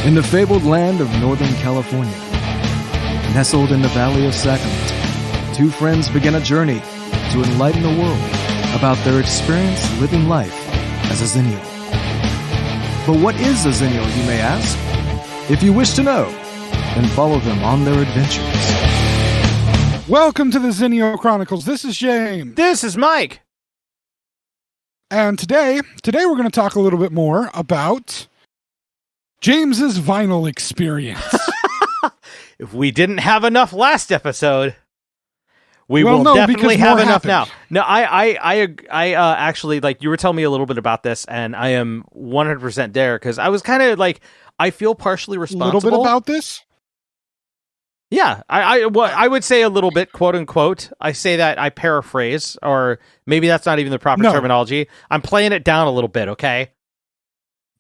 In the fabled land of Northern California, nestled in the Valley of Sacramento, two friends begin a journey to enlighten the world about their experience living life as a Xennial. But what is a Xennial, you may ask? If you wish to know, then follow them on their adventures. Welcome to the Xennial Chronicles. This is James. This is Mike. And today we're going to talk a little bit more about James's vinyl experience. If we didn't have enough last episode, we will definitely have enough now. No, I actually, like, you were telling me a little bit about this, and I am 100% there, because I was kind of like, I feel partially responsible. A little bit about this? Yeah, I would say a little bit, quote unquote. I say that, I paraphrase, or maybe that's not even the proper terminology. I'm playing it down a little bit, okay?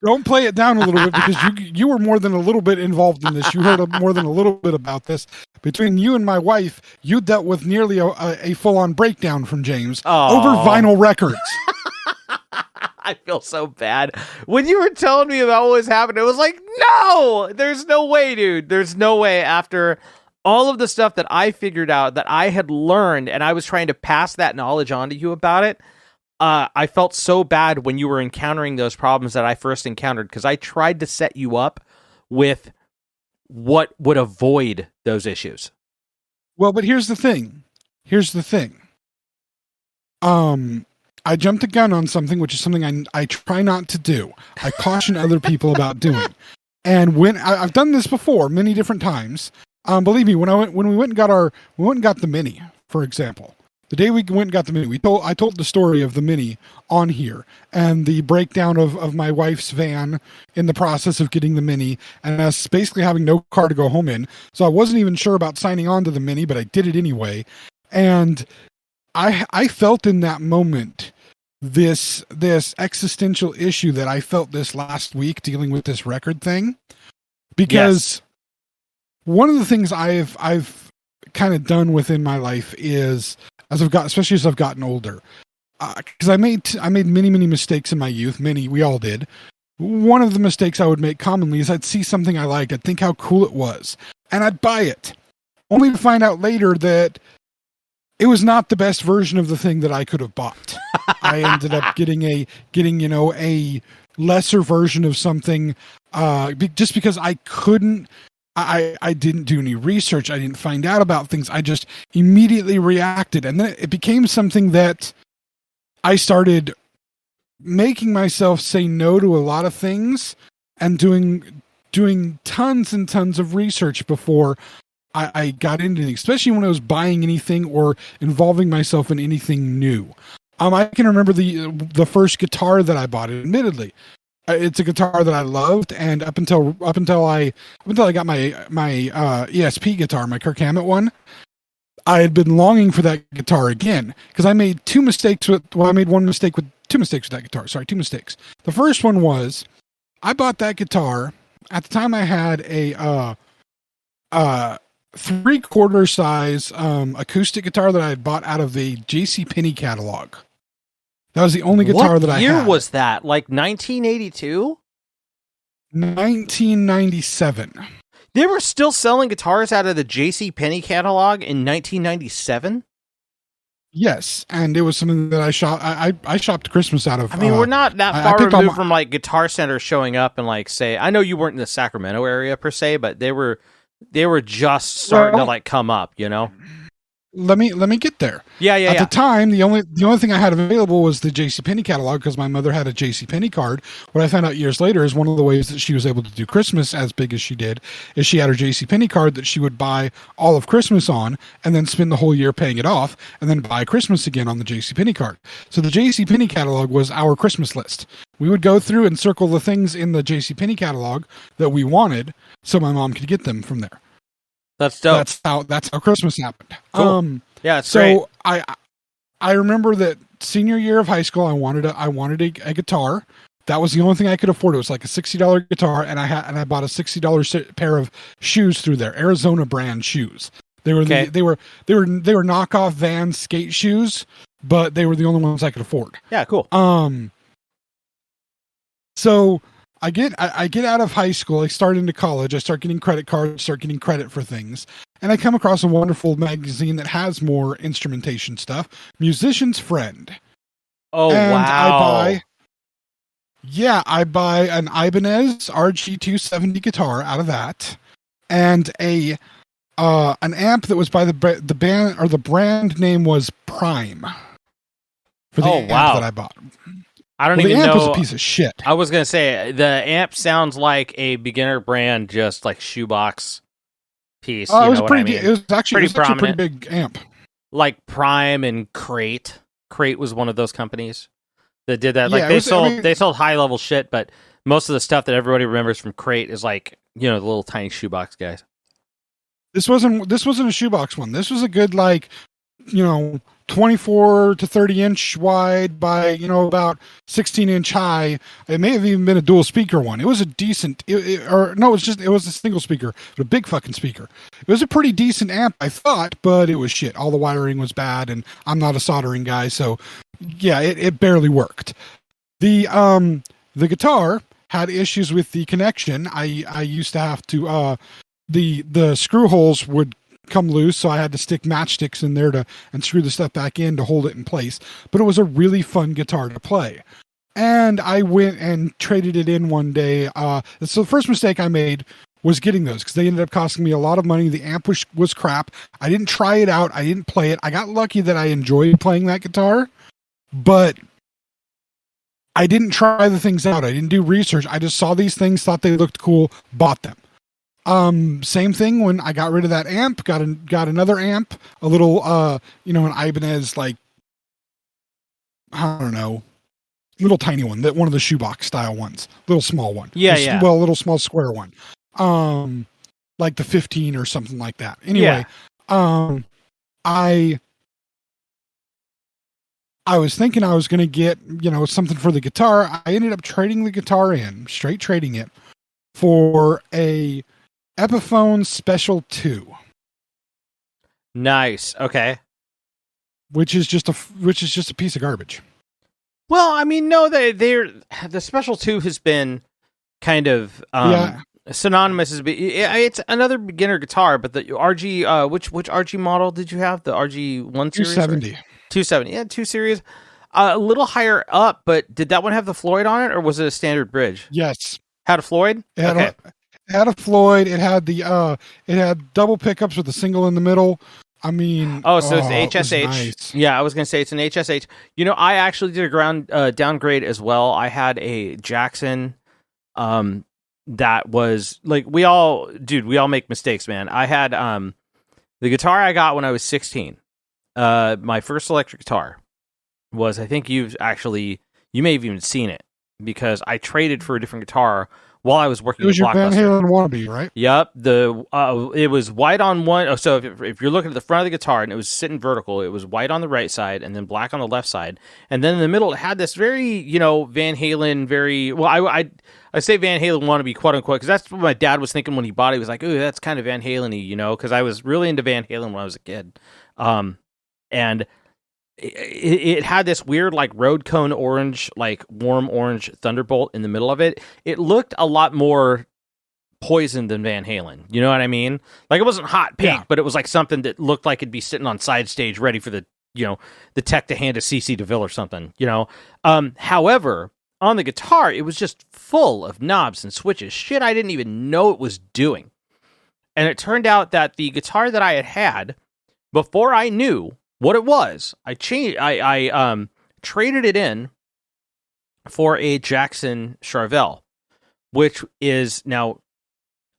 Don't play it down a little bit, because you were more than a little bit involved in this. You heard more than a little bit about this. Between you and my wife, you dealt with nearly a full-on breakdown from James over vinyl records. I feel so bad. When you were telling me about what was happening, it was like, no! There's no way, dude. There's no way. After all of the stuff that I figured out, that I had learned, and I was trying to pass that knowledge on to you about it, I felt so bad when you were encountering those problems that I first encountered, because I tried to set you up with what would avoid those issues. Well, but here's the thing. I jumped the gun on something, which is something I try not to do. I caution other people about doing. And when I've done this before many different times, believe me, when we went and got the Mini, for example. The day we went and got the Mini, I told the story of the Mini on here and the breakdown of my wife's van in the process of getting the Mini, and us basically having no car to go home in. So I wasn't even sure about signing on to the Mini, but I did it anyway. And I felt in that moment this existential issue that I felt this last week dealing with this record thing, because one of the things I've kind of done within my life is, especially as I've gotten older, because I made many mistakes in my youth. We all did. One of the mistakes I would make commonly is I'd see something I liked, I'd think how cool it was, and I'd buy it, only to find out later that it was not the best version of the thing that I could have bought. I ended up getting a lesser version of something, just because I couldn't. I didn't do any research. I didn't find out about things. I just immediately reacted. And then it became something that I started making myself say no to a lot of things and doing tons and tons of research before I got into anything, especially when I was buying anything or involving myself in anything new. I can remember the first guitar that I bought, admittedly. It's a guitar that I loved, and up until I got my ESP guitar, my Kirk Hammett one, I had been longing for that guitar again, because I made two mistakes with that guitar. Sorry, two mistakes. The first one was I bought that guitar at the time. I had a 3/4 size acoustic guitar that I had bought out of the JCPenney catalog. That was the only guitar that I had. What year was that? Like 1982? 1997. They were still selling guitars out of the JCPenney catalog in 1997? Yes, and it was something that I shopped Christmas out of. I mean, we're not that far removed from like Guitar Center showing up and like say, I know you weren't in the Sacramento area per se, but they were just starting to like come up, you know? Let me get there. Yeah. At the time, the only thing I had available was the JCPenney catalog, because my mother had a JCPenney card. What I found out years later is one of the ways that she was able to do Christmas as big as she did is she had her JCPenney card that she would buy all of Christmas on, and then spend the whole year paying it off, and then buy Christmas again on the JCPenney card. So the JCPenney catalog was our Christmas list. We would go through and circle the things in the JCPenney catalog that we wanted, so my mom could get them from there. That's dope. That's how Christmas happened. Cool. Yeah, it's so great. I remember that senior year of high school, I wanted a guitar. That was the only thing I could afford. It was like a $60 guitar, and I bought a $60 pair of shoes through there, Arizona brand shoes. They were knockoff Vans skate shoes, but they were the only ones I could afford. Yeah, cool. So I get out of high school, I start into college, I start getting credit cards, start getting credit for things, and I come across a wonderful magazine that has more instrumentation stuff, Musician's Friend. Oh, and wow. I buy an Ibanez RG270 guitar out of that, and an amp that was by the band, or the brand name was Prime, for the amp that I bought. I don't even know. The amp was a piece of shit. I was going to say, the amp sounds like a beginner brand, just like shoebox piece. It was actually a pretty big amp. Like Prime and Crate. Crate was one of those companies that did that. Like they sold high level shit, but most of the stuff that everybody remembers from Crate is like, the little tiny shoebox guys. This wasn't a shoebox one. This was a good, 24 to 30 inch wide by, about 16 inch high. It may have even been a dual speaker one. It was a decent, it was a single speaker, but a big fucking speaker. It was a pretty decent amp, I thought, but it was shit. All the wiring was bad, and I'm not a soldering guy, so yeah, it barely worked. The guitar had issues with the connection. I used to have to, the screw holes would come loose, so I had to stick matchsticks in there and screw the stuff back in to hold it in place. But it was a really fun guitar to play, and I went and traded it in one day. So the first mistake I made was getting those, because they ended up costing me a lot of money. The amp was crap. I didn't try it out. I didn't play it. I got lucky that I enjoyed playing that guitar, but I didn't try the things out. I didn't do research. I just saw these things, thought they looked cool, bought them. Same thing when I got rid of that amp, got another amp, a little, an Ibanez, I don't know, little tiny one, that one of the shoebox style ones, little small one. Yeah. Well, a little small square one. Like the 15 or something like that. Anyway, I was thinking I was going to get, something for the guitar. I ended up trading the guitar straight trading it for a Epiphone Special 2. Nice. Okay. Which is just a piece of garbage. Well, I mean, no, the Special 2 has been kind of synonymous as it's another beginner guitar, but the RG which RG model did you have? The RG 1 series? 270. 270. Yeah, 2 series. A little higher up, but did that one have the Floyd on it, or was it a standard bridge? Yes. Had a Floyd? It had a Floyd. It had it had double pickups with a single in the middle. I mean, so it's HSH. Nice. Yeah, I was gonna say it's an HSH. I actually did a downgrade as well. I had a Jackson, that was like we all make mistakes, man. I had the guitar I got when I was 16. My first electric guitar was, I think you may have even seen it, because I traded for a different guitar while I was working. It was at your Blockbuster. Van Halen wannabe, right? Yep. It was white on one. Oh, so if you're looking at the front of the guitar and it was sitting vertical, it was white on the right side and then black on the left side, and then in the middle it had this very Van Halen, very well. I say Van Halen wannabe, quote unquote, because that's what my dad was thinking when he bought it. He was like, "Ooh, that's kind of Van Halen-y," because I was really into Van Halen when I was a kid, and it had this weird like road cone orange, like warm orange Thunderbolt in the middle of it. It looked a lot more Poison than Van Halen. You know what I mean? Like, it wasn't hot pink, but it was like something that looked like it'd be sitting on side stage ready for the tech to hand to CC DeVille or something, However, on the guitar, it was just full of knobs and switches. Shit I didn't even know it was doing. And it turned out that the guitar that I had before I knew what it was, I traded it in for a Jackson Charvel, which is now,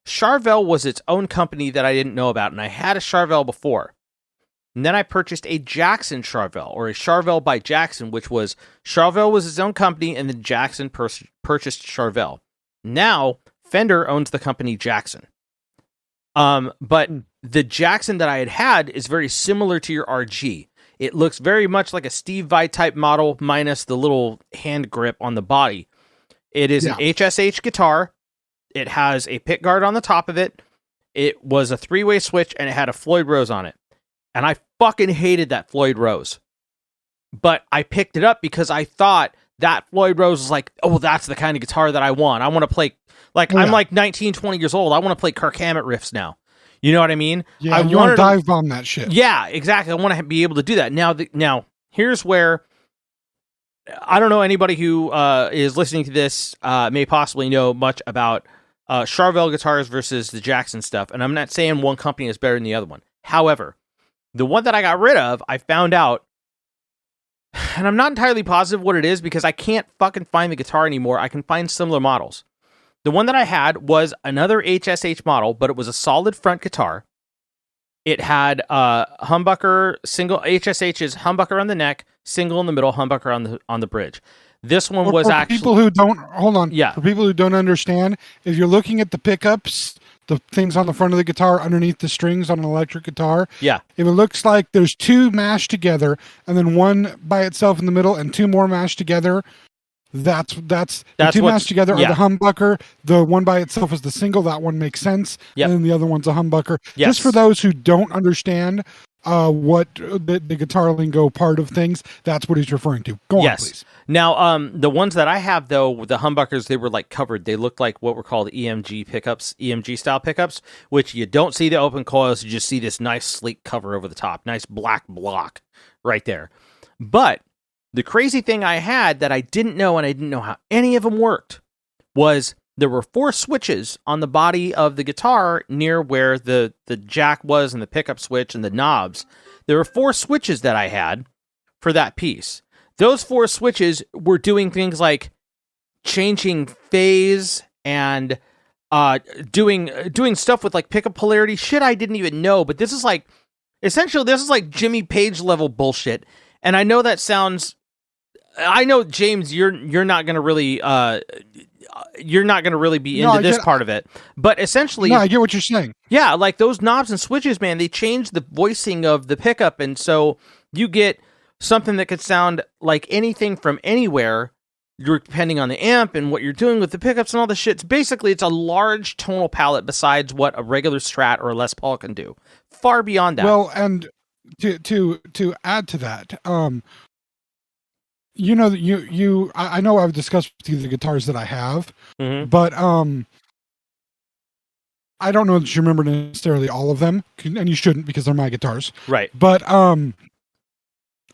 Charvel was its own company that I didn't know about, and I had a Charvel before. And then I purchased a Jackson Charvel, or a Charvel by Jackson, which was, Charvel was its own company, and then Jackson purchased Charvel. Now, Fender owns the company Jackson. But the Jackson that I had is very similar to your RG. It looks very much like a Steve Vai type model, minus the little hand grip on the body. It is an HSH guitar. It has a pick guard on the top of it. It was a 3-way switch, and it had a Floyd Rose on it. And I fucking hated that Floyd Rose. But I picked it up because I thought that Floyd Rose is like, oh, that's the kind of guitar that I want. I want to play, like, I'm like 19, 20 years old. I want to play Kirk Hammett riffs now. You know what I mean? Yeah, you want to dive bomb that shit. Yeah, exactly. I want to be able to do that. Now, here's where I don't know anybody who is listening to this may possibly know much about Charvel guitars versus the Jackson stuff, and I'm not saying one company is better than the other one. However, the one that I got rid of, I found out, and I'm not entirely positive what it is because I can't fucking find the guitar anymore. I can find similar models. The one that I had was another HSH model, but it was a solid front guitar. It had humbucker, single HSH's humbucker on the neck, single in the middle, humbucker on the bridge. This one was actually... people who don't... Hold on. Yeah. For people who don't understand, if you're looking at the pickups, the things on the front of the guitar underneath the strings on an electric guitar, yeah, if it looks like there's two mashed together and then one by itself in the middle and two more mashed together, that's the two mashed together are the humbucker. The one by itself is the single. That one makes sense. Yep. And then the other one's a humbucker. Yes. Just for those who don't understand what the guitar lingo part of things, that's what he's referring to. Go on, please. Now, the ones that I have, though, the humbuckers, they were like covered. They looked like what were called EMG pickups, EMG style pickups, which you don't see the open coils. You just see this nice sleek cover over the top, nice black block right there. But the crazy thing I had that I didn't know, and I didn't know how any of them worked, was there were 4 switches on the body of the guitar near where the jack was and the pickup switch and the knobs. There were 4 switches that I had for that piece. Those 4 switches were doing things like changing phase and doing stuff with like pickup polarity, shit I didn't even know. But this is like, essentially, this is like Jimmy Page level bullshit. And I know that sounds, I know, James, you're not going to really be into this part of it. But essentially, no, I get what you're saying. Yeah, like those knobs and switches, man, they change the voicing of the pickup, and so you get something that could sound like anything from anywhere, depending on the amp and what you're doing with the pickups and all the shit. Basically, it's a large tonal palette besides what a regular Strat or a Les Paul can do. Far beyond that. Well, and to add to that, you know, I know I've discussed with you the guitars that I have, but I don't know that you remember necessarily all of them, and you shouldn't because they're my guitars, right? But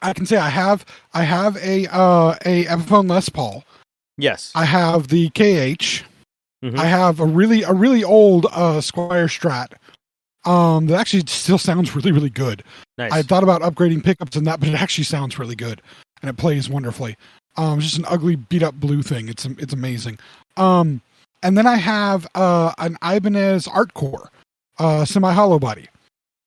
I can say I have a Epiphone Les Paul. Yes. I have the KH. I have a really old Squier Strat. That actually still sounds really, really good. Nice. I thought about upgrading pickups and that, but it actually sounds really good and it plays wonderfully. It's just an ugly beat up blue thing. It's amazing. And then I have an Ibanez Artcore semi hollow body.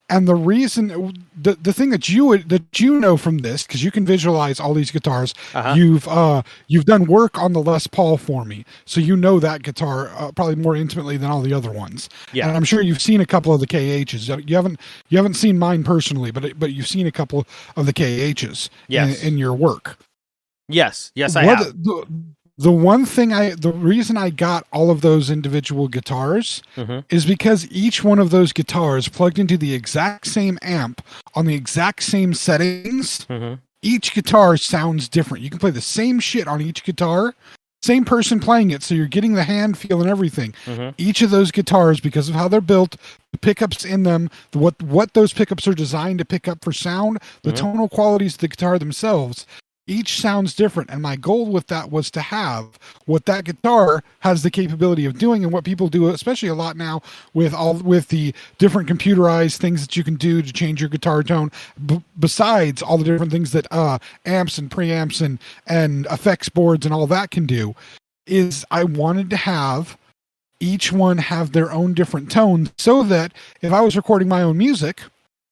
And the reason, the thing that you know from this, because you can visualize all these guitars, you've done work on the Les Paul for me, so you know that guitar probably more intimately than all the other ones. Yeah, and I'm sure you've seen a couple of the KHs. You haven't seen mine personally, but you've seen a couple of the KHs in your work. Yes, I have. The reason I got all of those individual guitars is because each one of those guitars plugged into the exact same amp on the exact same settings. Each guitar sounds different. You can play the same shit on each guitar, same person playing it, so you're getting the hand feel and everything. Each of those guitars, because of how they're built, the pickups in them, what those pickups are designed to pick up for sound, the tonal qualities of the guitar themselves, each sounds different, and my goal with that was to have what that guitar has the capability of doing, and what people do, especially a lot now with the different computerized things that you can do to change your guitar tone. Besides all the different things that amps and preamps and effects boards and all that can do, is I wanted to have each one have their own different tone, so that if I was recording my own music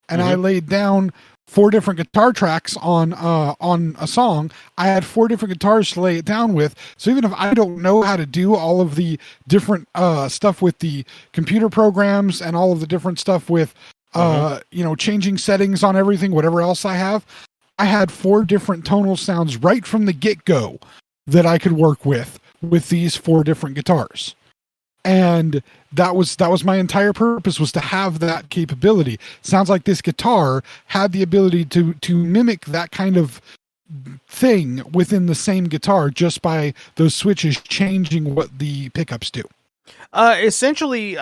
and I laid down 4 different guitar tracks on a song, I had 4 different guitars to lay it down with. So even if I don't know how to do all of the different stuff with the computer programs and all of the different stuff with changing settings on everything, whatever else I have, I had 4 different tonal sounds right from the get-go that I could work with these 4 different guitars. And that was my entire purpose, was to have that capability. Sounds like this guitar had the ability to mimic that kind of thing within the same guitar just by those switches changing what the pickups do. Essentially,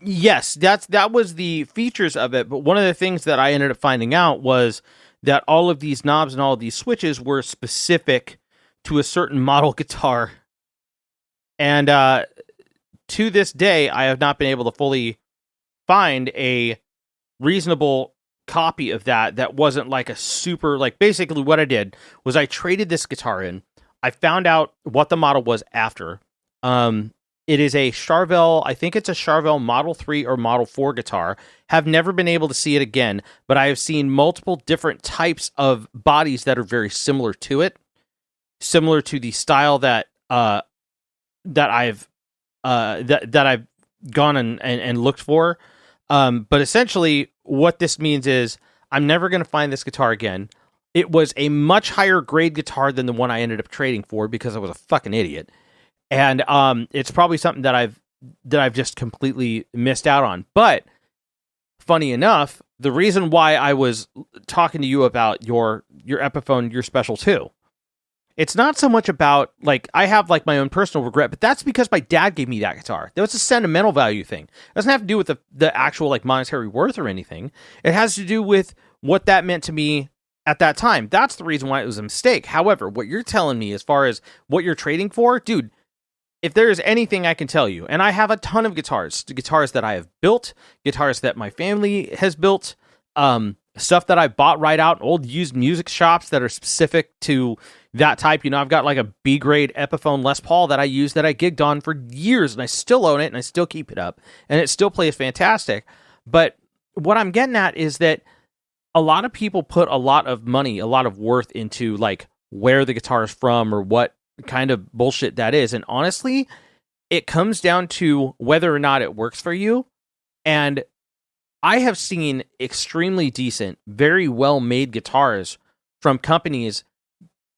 yes, that was the features of it. But one of the things that I ended up finding out was that all of these knobs and all of these switches were specific to a certain model guitar. And to this day, I have not been able to fully find a reasonable copy of that wasn't like a super, like, basically what I did was I traded this guitar in. I found out what the model was after. It is a Charvel, I think it's a Charvel Model 3 or Model 4 guitar. Have never been able to see it again, but I have seen multiple different types of bodies that are very similar to it, similar to the style that I've gone and looked for. But essentially, what this means is I'm never going to find this guitar again. It was a much higher grade guitar than the one I ended up trading for because I was a fucking idiot. And it's probably something that I've just completely missed out on. But funny enough, the reason why I was talking to you about your Epiphone, your Special 2, it's not so much about, like, I have like my own personal regret, but that's because my dad gave me that guitar. That was a sentimental value thing. It doesn't have to do with the actual like monetary worth or anything. It has to do with what that meant to me at that time. That's the reason why it was a mistake. However, what you're telling me as far as what you're trading for, dude, if there is anything I can tell you, and I have a ton of guitars that I have built, guitars that my family has built, stuff that I bought right out, old used music shops that are specific to that type. You know, I've got like a B grade Epiphone Les Paul that I use that I gigged on for years, and I still own it and I still keep it up, and it still plays fantastic. But what I'm getting at is that a lot of people put a lot of money, a lot of worth into like where the guitar is from or what kind of bullshit that is. And honestly, it comes down to whether or not it works for you. And I have seen extremely decent, very well made guitars from companies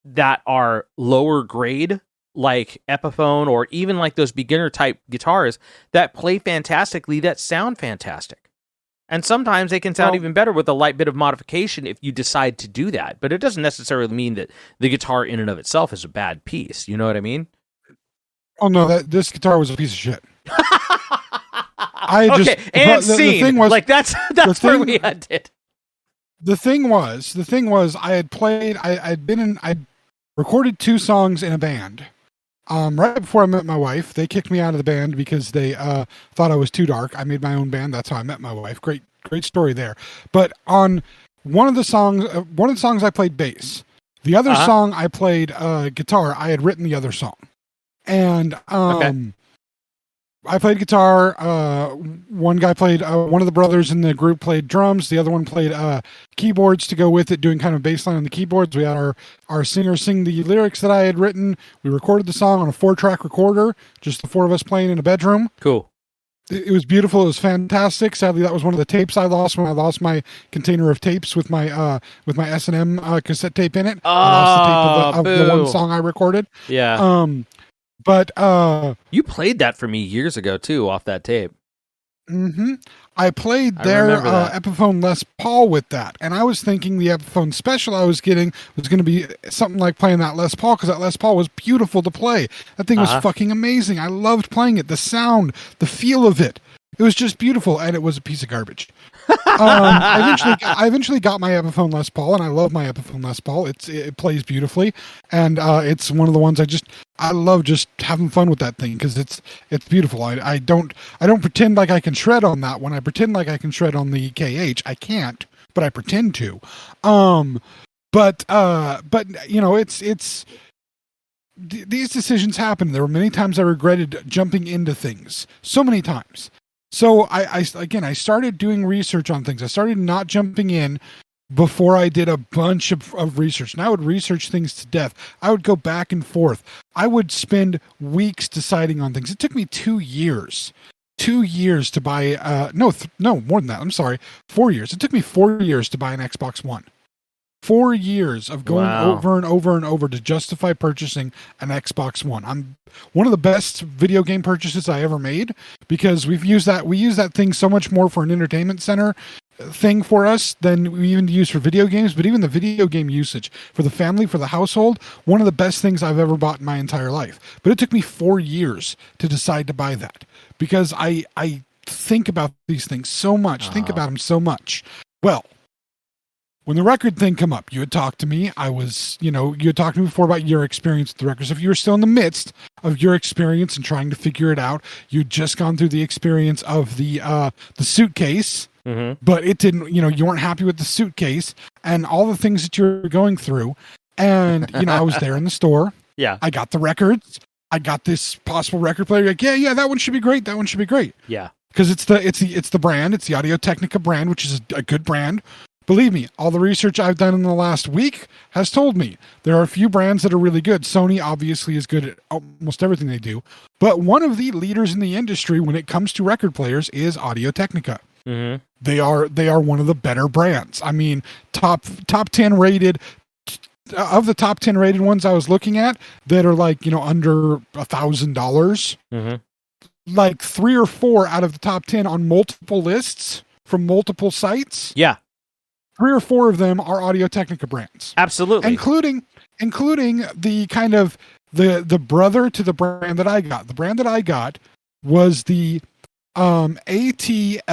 that are lower grade, like Epiphone, or even like those beginner type guitars that play fantastically, that sound fantastic. And sometimes they can sound even better with a light bit of modification if you decide to do that. But it doesn't necessarily mean that the guitar in and of itself is a bad piece. You know what I mean? Oh no, this guitar was a piece of shit. Okay, and scene. The thing was, like that's where we ended. The thing was, I'd recorded 2 songs in a band. Right before I met my wife, they kicked me out of the band because they thought I was too dark. I made my own band. That's how I met my wife. Great story there. But on one of the songs I played bass. The other song I played guitar. I had written the other song, and I played guitar. One guy played, one of the brothers in the group played drums. The other one played keyboards to go with it, doing kind of bass line on the keyboards. We had our singer sing the lyrics that I had written. We recorded the song on a 4-track recorder, just the 4 of us playing in a bedroom. Cool. It was beautiful. It was fantastic. Sadly, that was one of the tapes I lost when I lost my container of tapes with my S&M cassette tape in it. I lost the tape of the one song I recorded. Yeah. But you played that for me years ago too, off that tape. Mm-hmm. I played their Epiphone Les Paul with that, and I was thinking the Epiphone Special I was getting was going to be something like playing that Les Paul, because that Les Paul was beautiful to play. That thing was fucking amazing. I loved playing it. The sound, the feel of it. It was just beautiful, and it was a piece of garbage. I eventually got my Epiphone Les Paul, and I love my Epiphone Les Paul. It plays beautifully, and it's one of the ones I love just having fun with that thing because it's beautiful. I don't pretend like I can shred on that one. I pretend like I can shred on the KH. I can't, but I pretend to. But you know, these decisions happen. There were many times I regretted jumping into things. So many times. So I started doing research on things. I started not jumping in before I did a bunch of research. And I would research things to death. I would go back and forth. I would spend weeks deciding on things. It took me 2 years. 2 years to buy, no, more than that. I'm sorry. 4 years. It took me 4 years to buy an Xbox One. 4 years of going over and over and over to justify purchasing an Xbox One. I'm one of the best video game purchases I ever made because we use that thing so much more for an entertainment center thing for us than we even use for video games, but even the video game usage for the family, for the household, one of the best things I've ever bought in my entire life. But it took me 4 years to decide to buy that because I think about these things so much, think about them so much. Well, when the record thing come up, you had talked to me. You had talked to me before about your experience with the records. If you were still in the midst of your experience and trying to figure it out, you'd just gone through the experience of the suitcase, but it didn't, you weren't happy with the suitcase and all the things that you were going through. And, I was there in the store. Yeah. I got the records. I got this possible record player. Like, yeah, that one should be great. That one should be great. Yeah. Because it's the brand. It's the Audio-Technica brand, which is a good brand. Believe me, all the research I've done in the last week has told me there are a few brands that are really good. Sony obviously is good at almost everything they do, but one of the leaders in the industry when it comes to record players is Audio-Technica. Mm-hmm. They are one of the better brands. I mean, top 10 rated of the top 10 rated ones I was looking at that are like under $1,000. Mm-hmm. Like 3 or 4 out of the top 10 on multiple lists from multiple sites. Yeah. 3 or 4 of them are Audio-Technica brands. Absolutely. Including the kind of the brother to the brand that I got. The brand that I got was the ATLPGO.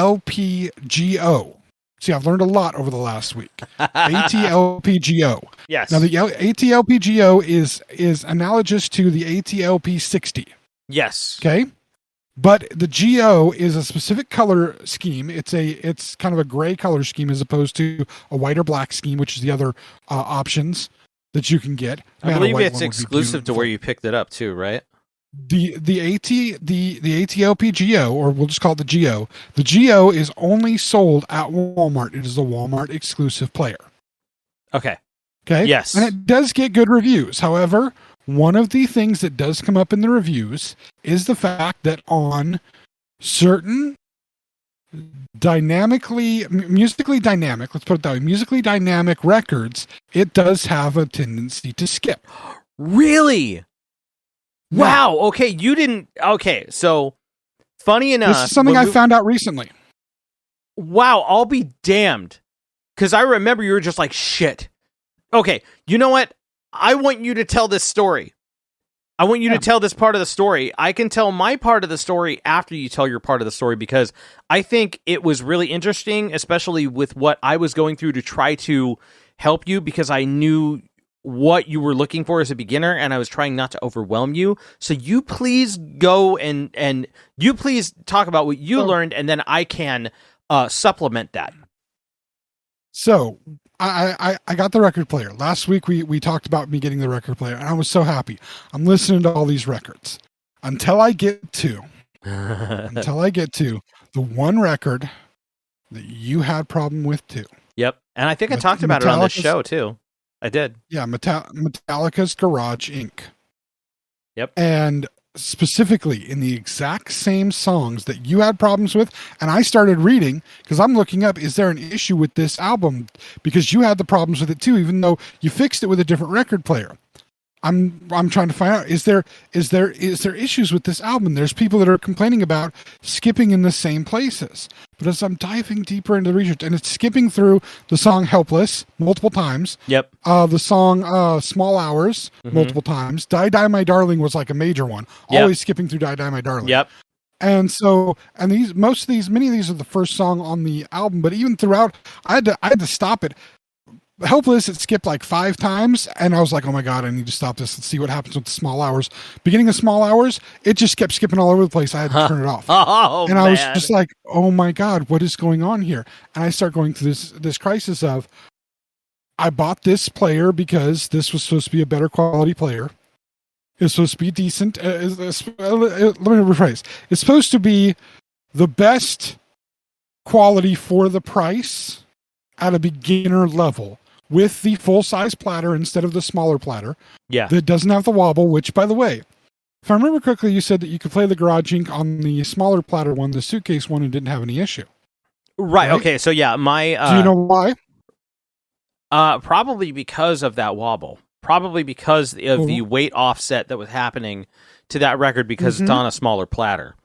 See, I've learned a lot over the last week. ATLPGO. Yes. Now the ATLPGO is analogous to the ATLP60. Yes. Okay? But the GO is a specific color scheme. It's kind of a gray color scheme as opposed to a white or black scheme, which is the other options that you can get. I believe it's exclusive to where you picked it up too, right? The ATLP GO, or we'll just call it the GO. The GO is only sold at Walmart. It is a Walmart exclusive player. Okay. Yes. And it does get good reviews. However, one of the things that does come up in the reviews is the fact that on certain musically dynamic, let's put it that way, musically dynamic records, it does have a tendency to skip. Really? Wow. Okay. You didn't. Okay. So funny enough, this is something I found out recently. Wow. I'll be damned. Because I remember you were just like, shit. Okay. You know what? I want you to tell this story. I want you to tell this part of the story. I can tell my part of the story after you tell your part of the story because I think it was really interesting, especially with what I was going through to try to help you because I knew what you were looking for as a beginner and I was trying not to overwhelm you. So you please go and you please talk about what you learned and then I can supplement that. So I got the record player. Last week we talked about me getting the record player, and I was so happy. I'm listening to all these records until I get to the one record that you had problem with too. Yep, and I think I talked about it on this show too. I did. Yeah, Metallica's Garage Inc. Yep, and specifically in the exact same songs that you had problems with, and I started reading because I'm looking up, is there an issue with this album? Because you had the problems with it too, even though you fixed it with a different record player. I'm trying to find out, is there issues with this album? There's people that are complaining about skipping in the same places. But as I'm diving deeper into the research, and it's skipping through the song Helpless multiple times. Yep. The song Small Hours multiple times. Die Die My Darling was like a major one. Yep. Always skipping through Die Die My Darling. Yep. And so, and many of these are the first song on the album, but even throughout, I had to stop it. Helpless, it skipped like 5 times, and I was like, oh my god, I need to stop this and see what happens with the Small Hours. Beginning of Small Hours, it just kept skipping all over the place. I had to turn it off. I was just like, oh my god, what is going on here? And I start going through this crisis of, I bought this player because this was supposed to be a better quality player. It's supposed to be decent. Let me rephrase. It's supposed to be the best quality for the price at a beginner level, with the full-size platter instead of the smaller platter. Yeah. That doesn't have the wobble, which, by the way, if I remember correctly, you said that you could play the Garage Inc. on the smaller platter one, the suitcase one, and didn't have any issue. Right. Okay. So yeah, my... Do you know why? Probably because of that wobble. Probably because of the weight offset that was happening to that record because it's on a smaller platter.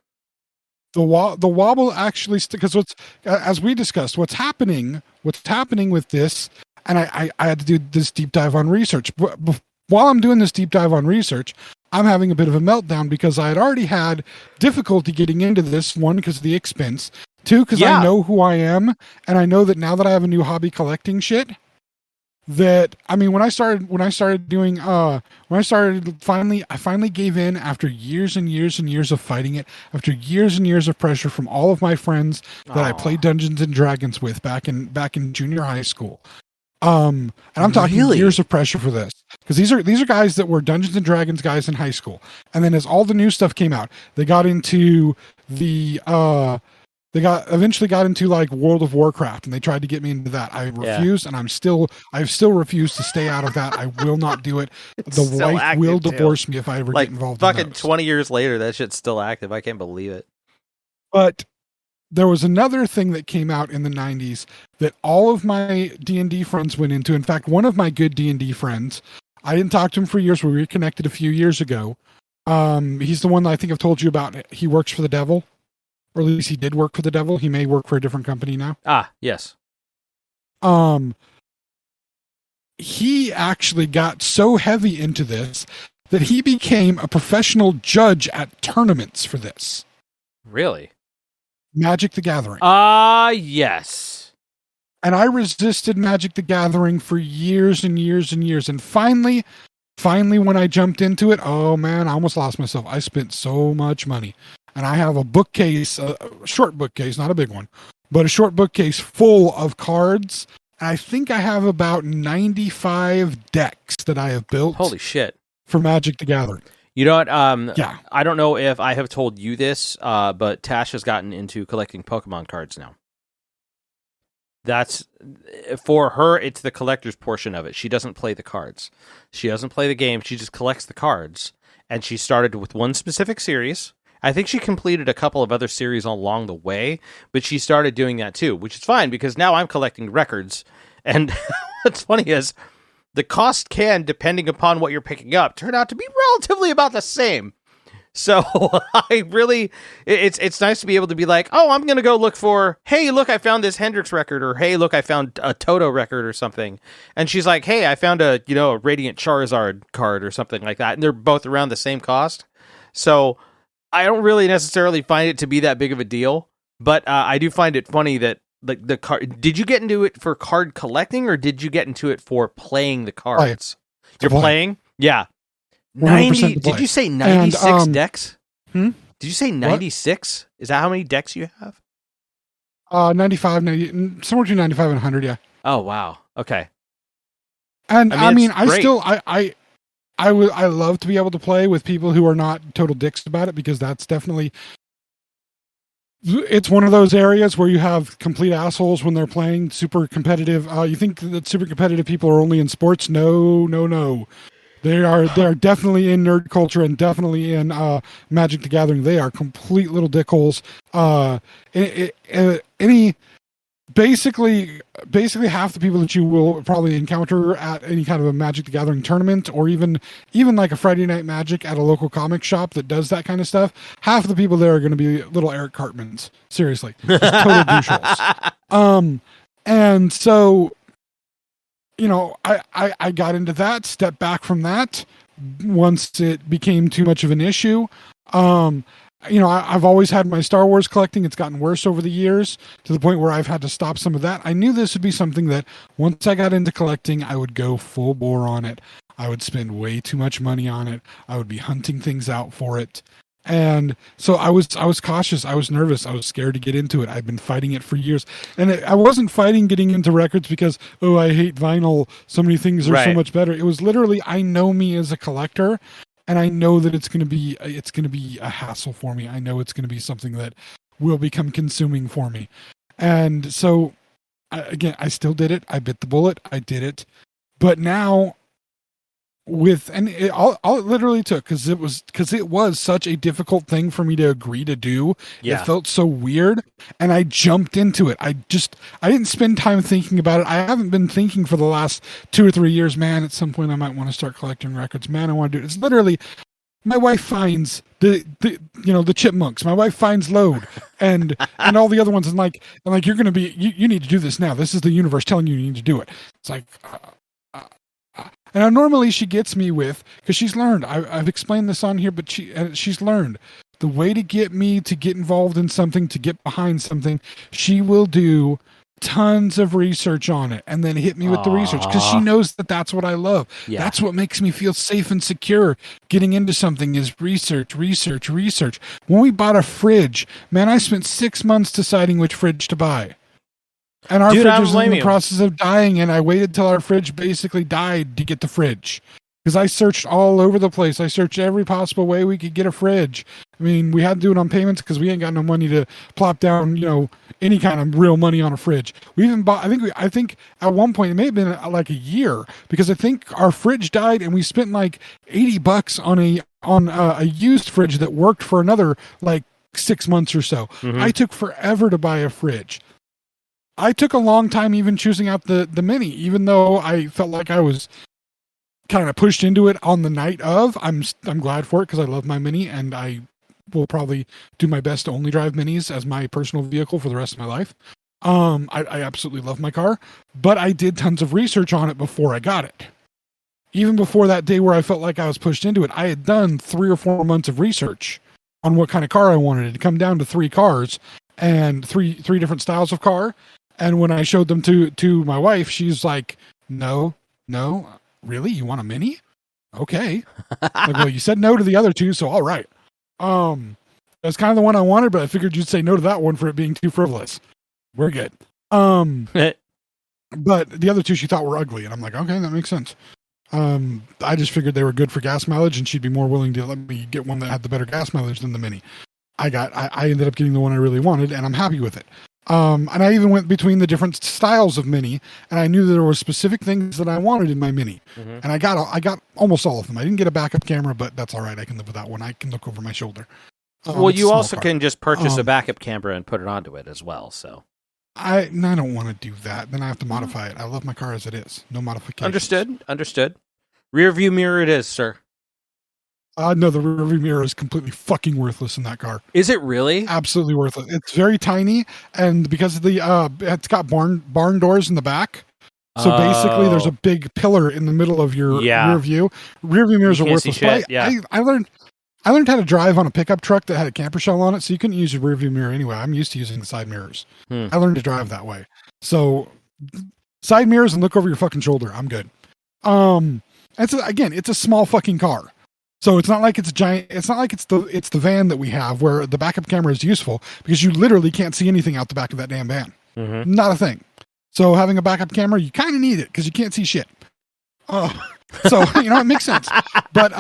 The wobble actually, because what's, as we discussed, what's happening with this, and I had to do this deep dive on research. While I'm doing this deep dive on research, I'm having a bit of a meltdown because I had already had difficulty getting into this. One, because of the expense. Two, because I know who I am, and I know that now that I have a new hobby collecting shit, that, I mean, I finally gave in after years and years and years of fighting it, after years and years of pressure from all of my friends that I played Dungeons and Dragons with back in junior high school. And I'm talking years of pressure for this, because these are guys that were Dungeons and Dragons guys in high school, and then as all the new stuff came out, they got into eventually got into like World of Warcraft, and they tried to get me into that. I refused, and I've still refused to stay out of that. I will not do it. The wife will divorce me if I ever get involved. Fucking in those. 20 years later, that shit's still active. I can't believe it. But there was another thing that came out in the 90s that all of my D&D friends went into. In fact, one of my good D&D friends, I didn't talk to him for years. We reconnected a few years ago. He's the one that I think I've told you about. He works for the devil. Or at least he did work for the devil. He may work for a different company now. Ah, yes. He actually got so heavy into this that he became a professional judge at tournaments for this. Really? Magic the Gathering. Yes. And I resisted Magic the Gathering for years and years and years. And finally, when I jumped into it, oh man, I almost lost myself. I spent so much money. And I have a bookcase, a short bookcase, not a big one, but a short bookcase full of cards. And I think I have about 95 decks that I have built. Holy shit. For Magic the Gathering. You know what? Yeah. I don't know if I have told you this, but Tash has gotten into collecting Pokemon cards now. That's, for her, it's the collector's portion of it. She doesn't play the cards. She doesn't play the game. She just collects the cards. And she started with one specific series. I think she completed a couple of other series along the way, but she started doing that too, which is fine because now I'm collecting records. And what's funny is the cost can, depending upon what you're picking up, turn out to be relatively about the same. So it's nice to be able to be like, oh, I'm going to go look for, hey, look, I found this Hendrix record, or hey, look, I found a Toto record or something. And she's like, hey, I found a Radiant Charizard card or something like that. And they're both around the same cost. So I don't really necessarily find it to be that big of a deal, but I do find it funny that the card. Did you get into it for card collecting, or did you get into it for playing the cards? You're playing, yeah. 90. Did you say 96 decks? Did you say 96? Is that how many decks you have? 95, 90, somewhere between 95 and 100. Yeah. Oh wow. Okay. And I mean I love to be able to play with people who are not total dicks about it, because that's definitely, it's one of those areas where you have complete assholes when they're playing super competitive. You think that super competitive people are only in sports? No. They are definitely in nerd culture and definitely in Magic the Gathering. They are complete little dickholes. Basically half the people that you will probably encounter at any kind of a Magic the Gathering tournament, or even like a Friday Night Magic at a local comic shop that does that kind of stuff, half of the people there are going to be little Eric Cartmans. Seriously. Just total doucheholes. And so, I got into that, stepped back from that once it became too much of an issue. I've always had my Star Wars collecting. It's gotten worse over the years to the point where I've had to stop some of that. I knew this would be something that once I got into collecting, I would go full bore on it. I would spend way too much money on it. I would be hunting things out for it. And so I was cautious. I was nervous. I was scared to get into it. I've been fighting it for years. And I wasn't fighting getting into records because, oh, I hate vinyl. So many things are so much better. It was literally, I know me as a collector. And I know that it's going to be a hassle for me. I know it's going to be something that will become consuming for me. And so, I still did it. I bit the bullet. I did it. But now, all it literally took, because it was such a difficult thing for me to agree to do. Yeah. It felt so weird, and I jumped into it. I didn't spend time thinking about it. I haven't been thinking for the last 2 or 3 years, man, at some point I might want to start collecting records. Man, I want to do it. It's literally, my wife finds the chipmunks. My wife finds Load. and all the other ones, and like you're gonna be you need to do this now. This is the universe telling you need to do it. It's like and normally she gets me with, because she's learned. I've explained this on here, but she's learned the way to get me to get involved in something, to get behind something. She will do tons of research on it and then hit me with the research, because she knows that that's what I love. Yeah. That's what makes me feel safe and secure getting into something, is research. When we bought a fridge, man, I spent 6 months deciding which fridge to buy. And our fridge was in the process of dying, and I waited till our fridge basically died to get the fridge. Because I searched all over the place. I searched every possible way we could get a fridge. I mean, we had to do it on payments because we ain't got no money to plop down, any kind of real money on a fridge. We even bought, I think at one point, it may have been like a year, because I think our fridge died and we spent like $80 on a used fridge that worked for another like 6 months or so. Mm-hmm. I took forever to buy a fridge. I took a long time even choosing out the Mini, even though I felt like I was kind of pushed into it on the night of. I'm glad for it, because I love my Mini, and I will probably do my best to only drive Minis as my personal vehicle for the rest of my life. I absolutely love my car, but I did tons of research on it before I got it. Even before that day where I felt like I was pushed into it, I had done 3 or 4 months of research on what kind of car I wanted. It to come down to 3 cars and three different styles of car. And when I showed them to my wife, she's like, no, really? You want a Mini? Okay. Like, well, you said no to the other 2, so all right. That's kind of the one I wanted, but I figured you'd say no to that one for it being too frivolous. We're good. But the other 2 she thought were ugly, and I'm like, okay, that makes sense. I just figured they were good for gas mileage, and she'd be more willing to let me get one that had the better gas mileage than the Mini. I ended up getting the one I really wanted, and I'm happy with it. And I even went between the different styles of Mini, and I knew that there were specific things that I wanted in my Mini. Mm-hmm. And I got almost all of them. I didn't get a backup camera, but that's all right. I can live with that one. I can look over my shoulder. Well, you also can just purchase a backup camera and put it onto it as well. So I don't want to do that. Then I have to modify it. I love my car as it is. No modifications. Understood. Rear view mirror it is, sir. No, the rear view mirror is completely fucking worthless in that car. Is it really? Absolutely worthless. It's very tiny, and because of the it's got barn doors in the back. So basically, there's a big pillar in the middle of your rear view. Rear view mirrors are worthless. I learned how to drive on a pickup truck that had a camper shell on it, so you couldn't use your rear view mirror anyway. I'm used to using the side mirrors. I learned to drive that way. So side mirrors and look over your fucking shoulder. I'm good. It's a small fucking car. So it's not like it's a giant. It's not like it's the van that we have where the backup camera is useful, because you literally can't see anything out the back of that damn van. Mm-hmm. Not a thing. So having a backup camera, you kind of need it because you can't see shit. So it makes sense. But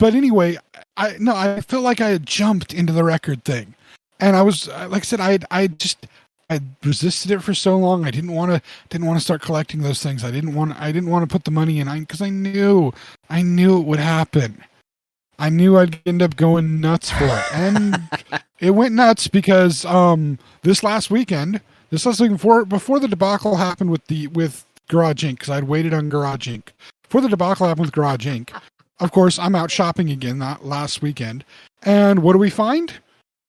anyway, I felt like I had jumped into the record thing, and I was like I said, I resisted it for so long. I didn't want to start collecting those things. I didn't want to put the money in, because I knew it would happen. I knew I'd end up going nuts for it, and it went nuts because this last weekend before the debacle happened with Garage Inc., because I'd waited on Garage Inc. Before the debacle happened with Garage Inc., of course, I'm out shopping again that last weekend, and what do we find?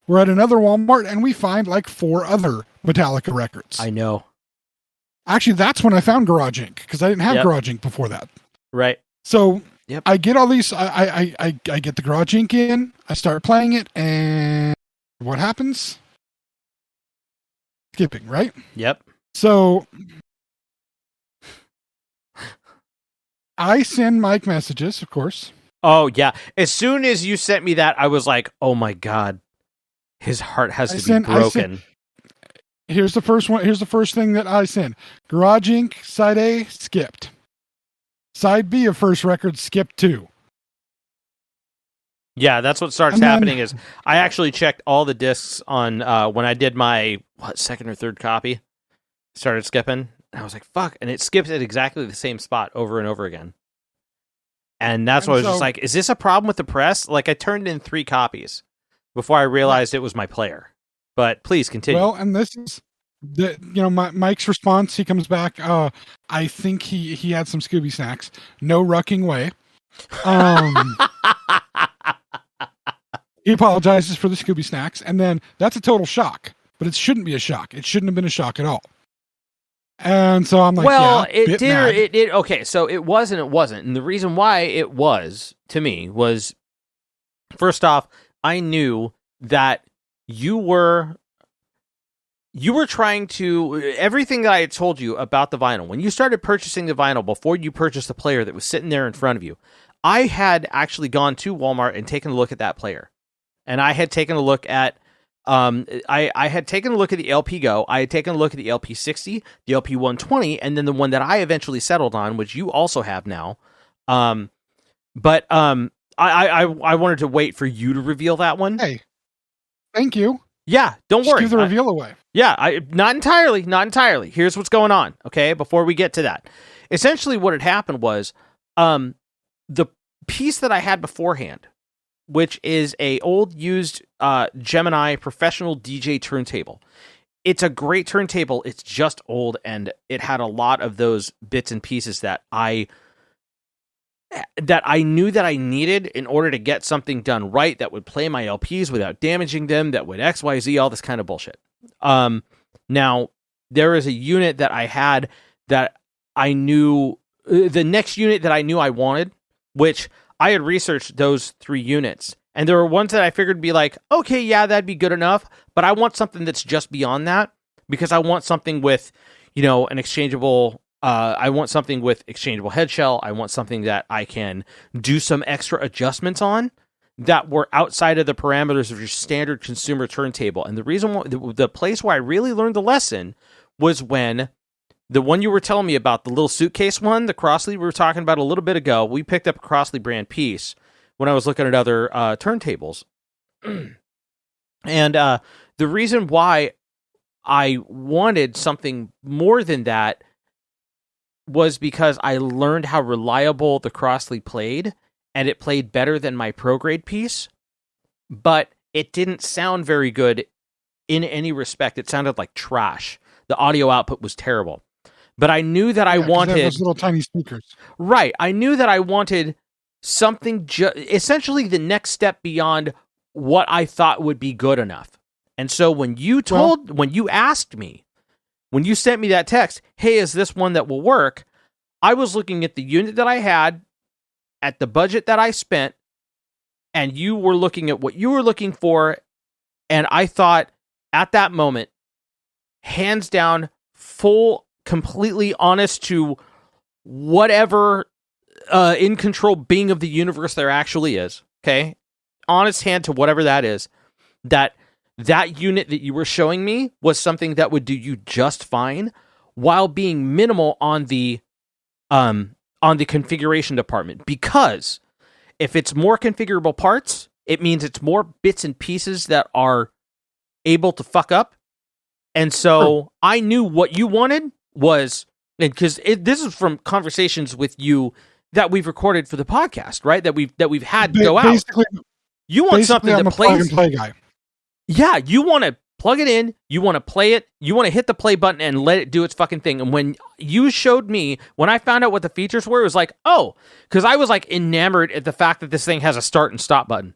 We're at another Walmart, and we find like 4 other Metallica records. I know. Actually, that's when I found Garage Inc., because I didn't have Garage Inc. before that. Right. So I get all these. I get the Garage Inc. in. I start playing it, and what happens? Skipping, right? Yep. So I send Mike messages, of course. Oh yeah. As soon as you sent me that, I was like, "Oh my god, his heart has to be broken." Here's the first one. Here's the first thing that I send. Garage Inc. Side A skipped. Side B of first record skipped too. Yeah, that's what starts happening. Is I actually checked all the discs on when I did my second or third copy. Started skipping, and I was like, "Fuck!" And it skips at exactly the same spot over and over again. And that's why I was just like, "Is this a problem with the press?" Like, I turned in 3 copies before I realized it was my player. But please continue. Well, and this is Mike's response. He comes back. I think he had some Scooby snacks. No rucking way. He apologizes for the Scooby snacks, and then that's a total shock. But it shouldn't be a shock. It shouldn't have been a shock at all. And so I'm like, well, yeah, it did. Okay, so it was and it wasn't. And the reason why it was, to me, was first off, I knew that you were trying to, everything that I had told you about the vinyl, when you started purchasing the vinyl before you purchased the player that was sitting there in front of you, I had actually gone to Walmart and taken a look at that player. And I had taken a look at I had taken a look at the LP Go, I had taken a look at the LP 60, the LP 120, and then the one that I eventually settled on, which you also have now. I wanted to wait for you to reveal that one. Hey, thank you. Yeah, don't worry. Give the reveal away. Yeah, not entirely. Here's what's going on, okay, before we get to that. Essentially what had happened was the piece that I had beforehand, which is a old used Gemini professional DJ turntable. It's a great turntable. It's just old, and it had a lot of those bits and pieces that I knew that I needed in order to get something done right that would play my LPs without damaging them, that would XYZ, all this kind of bullshit. Now, there is a unit that I had that I knew, the next unit that I knew I wanted, which I had researched those 3 units, and there were ones that I figured would be like, okay, yeah, that'd be good enough, but I want something that's just beyond that, because I want something with, an exchangeable, I want something with exchangeable head shell. I want something that I can do some extra adjustments on that were outside of the parameters of your standard consumer turntable. And the reason why, the place where I really learned the lesson was when the one you were telling me about, the little suitcase one, the Crossley we were talking about a little bit ago, we picked up a Crossley brand piece when I was looking at other turntables. And the reason why I wanted something more than that was because I learned how reliable the Crossley played, and it played better than my pro grade piece, but it didn't sound very good in any respect. It sounded like trash. The audio output was terrible. But I knew that I wanted those little tiny speakers. Right. I knew that I wanted something essentially the next step beyond what I thought would be good enough. And so when you asked me, when you sent me that text, hey, is this one that will work? I was looking at the unit that I had, at the budget that I spent, and you were looking at what you were looking for, and I thought at that moment, hands down, completely honest to whatever in control being of the universe there actually is, okay? Honest hand to whatever that is, that unit that you were showing me was something that would do you just fine while being minimal on the configuration department. Because if it's more configurable parts, it means it's more bits and pieces that are able to fuck up. And so I knew what you wanted was, because this is from conversations with you that we've recorded for the podcast, right? That we've had go out. You want something that plays. Plug and play guy. Yeah, you want to plug it in, you want to play it, you want to hit the play button and let it do its fucking thing. And when you showed me, when I found out what the features were, it was like, oh, because I was like enamored at the fact that this thing has a start and stop button.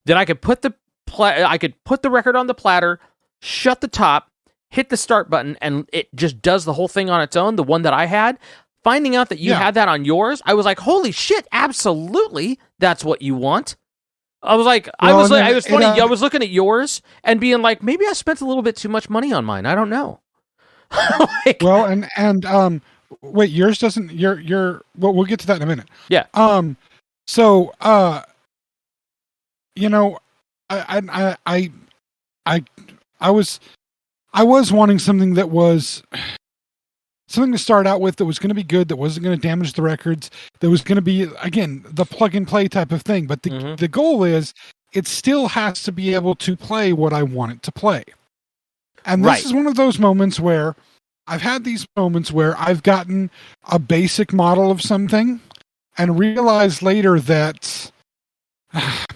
That I could put the record on the platter, shut the top, hit the start button, and it just does the whole thing on its own, the one that I had. Finding out that you had that on yours, I was like, holy shit, absolutely, that's what you want. I was like, I was looking at yours and being like, maybe I spent a little bit too much money on mine. I don't know. Wait, yours doesn't, well, we'll get to that in a minute. Yeah. I was wanting something that was something to start out with that was going to be good, that wasn't going to damage the records, that was going to be, again, the plug and play type of thing. But the goal is it still has to be able to play what I want it to play. And this is one of those moments where I've had these moments where I've gotten a basic model of something and realized later that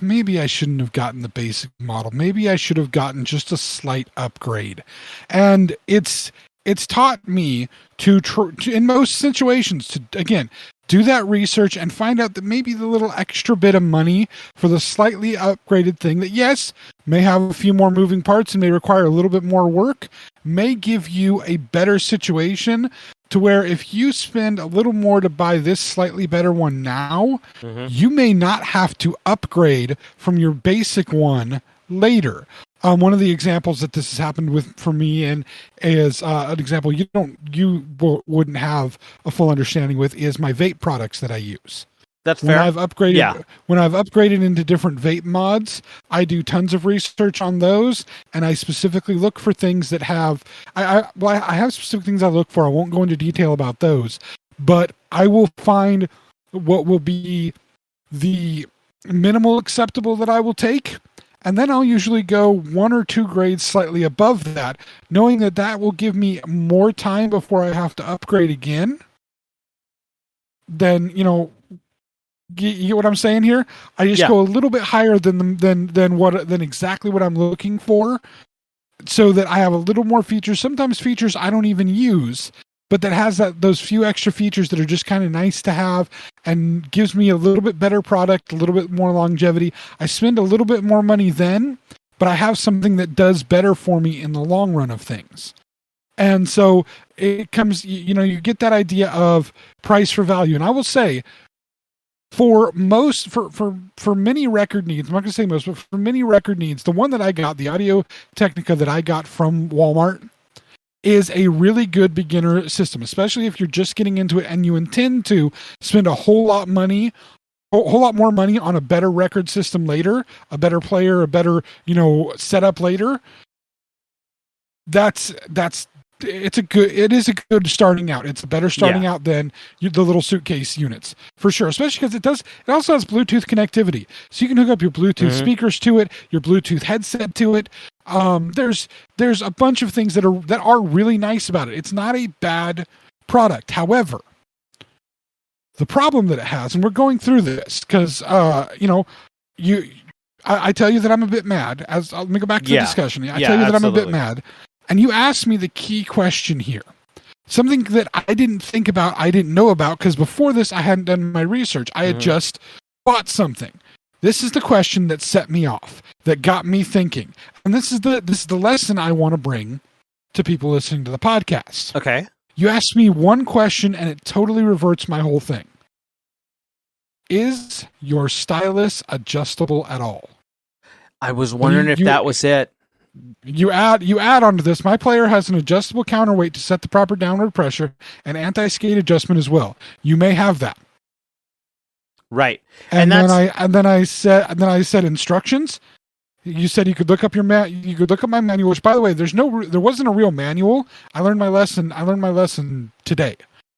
maybe I shouldn't have gotten the basic model. Maybe I should have gotten just a slight upgrade. And it's it's taught me to in most situations to, again, do that research and find out that maybe the little extra bit of money for the slightly upgraded thing that, yes, may have a few more moving parts and may require a little bit more work, may give you a better situation to where if you spend a little more to buy this slightly better one now, you may not have to upgrade from your basic one later. One of the examples that this has happened with for me and is an example you wouldn't have a full understanding with is my vape products that I use. That's fair. When I've upgraded into different vape mods, I do tons of research on those, and I specifically look for things that have. I have specific things I look for. I won't go into detail about those, but I will find what will be the minimal acceptable that I will take. And then I'll usually go 1 or 2 grades slightly above that, knowing that that will give me more time before I have to upgrade again. Then, you get what I'm saying here? I just go a little bit higher than exactly what I'm looking for, so that I have a little more features. Sometimes features I don't even use, but that has those few extra features that are just kind of nice to have and gives me a little bit better product, a little bit more longevity. I spend a little bit more money then, but I have something that does better for me in the long run of things. And so it comes, you get that idea of price for value. And I will say, for many record needs, I'm not going to say most, but for many record needs, the one that I got, the Audio Technica that I got from Walmart, is a really good beginner system, especially if you're just getting into it and you intend to spend a whole lot more money on a better record system later, a better player, a better, setup later. It is a good starting out. It's a better starting out than the little suitcase units, for sure. Especially because it also has Bluetooth connectivity. So you can hook up your Bluetooth speakers to it, your Bluetooth headset to it. There's a bunch of things that are really nice about it. It's not a bad product. However, the problem that it has, and we're going through this because I tell you that I'm a bit mad. Let me go back to the discussion. I tell you that I'm a bit mad. And you asked me the key question here. Something that I didn't think about, I didn't know about, because before this, I hadn't done my research. I had just bought something. This is the question that set me off, that got me thinking. And this is the lesson I want to bring to people listening to the podcast. Okay. You asked me one question, and it totally reverts my whole thing. Is your stylus adjustable at all? I was wondering if that was it. You add onto this, my player has an adjustable counterweight to set the proper downward pressure and anti-skate adjustment as well. You may have that. Right. And then I said instructions. You said you could look up you could look up my manual, which, by the way, there wasn't a real manual. I learned my lesson today.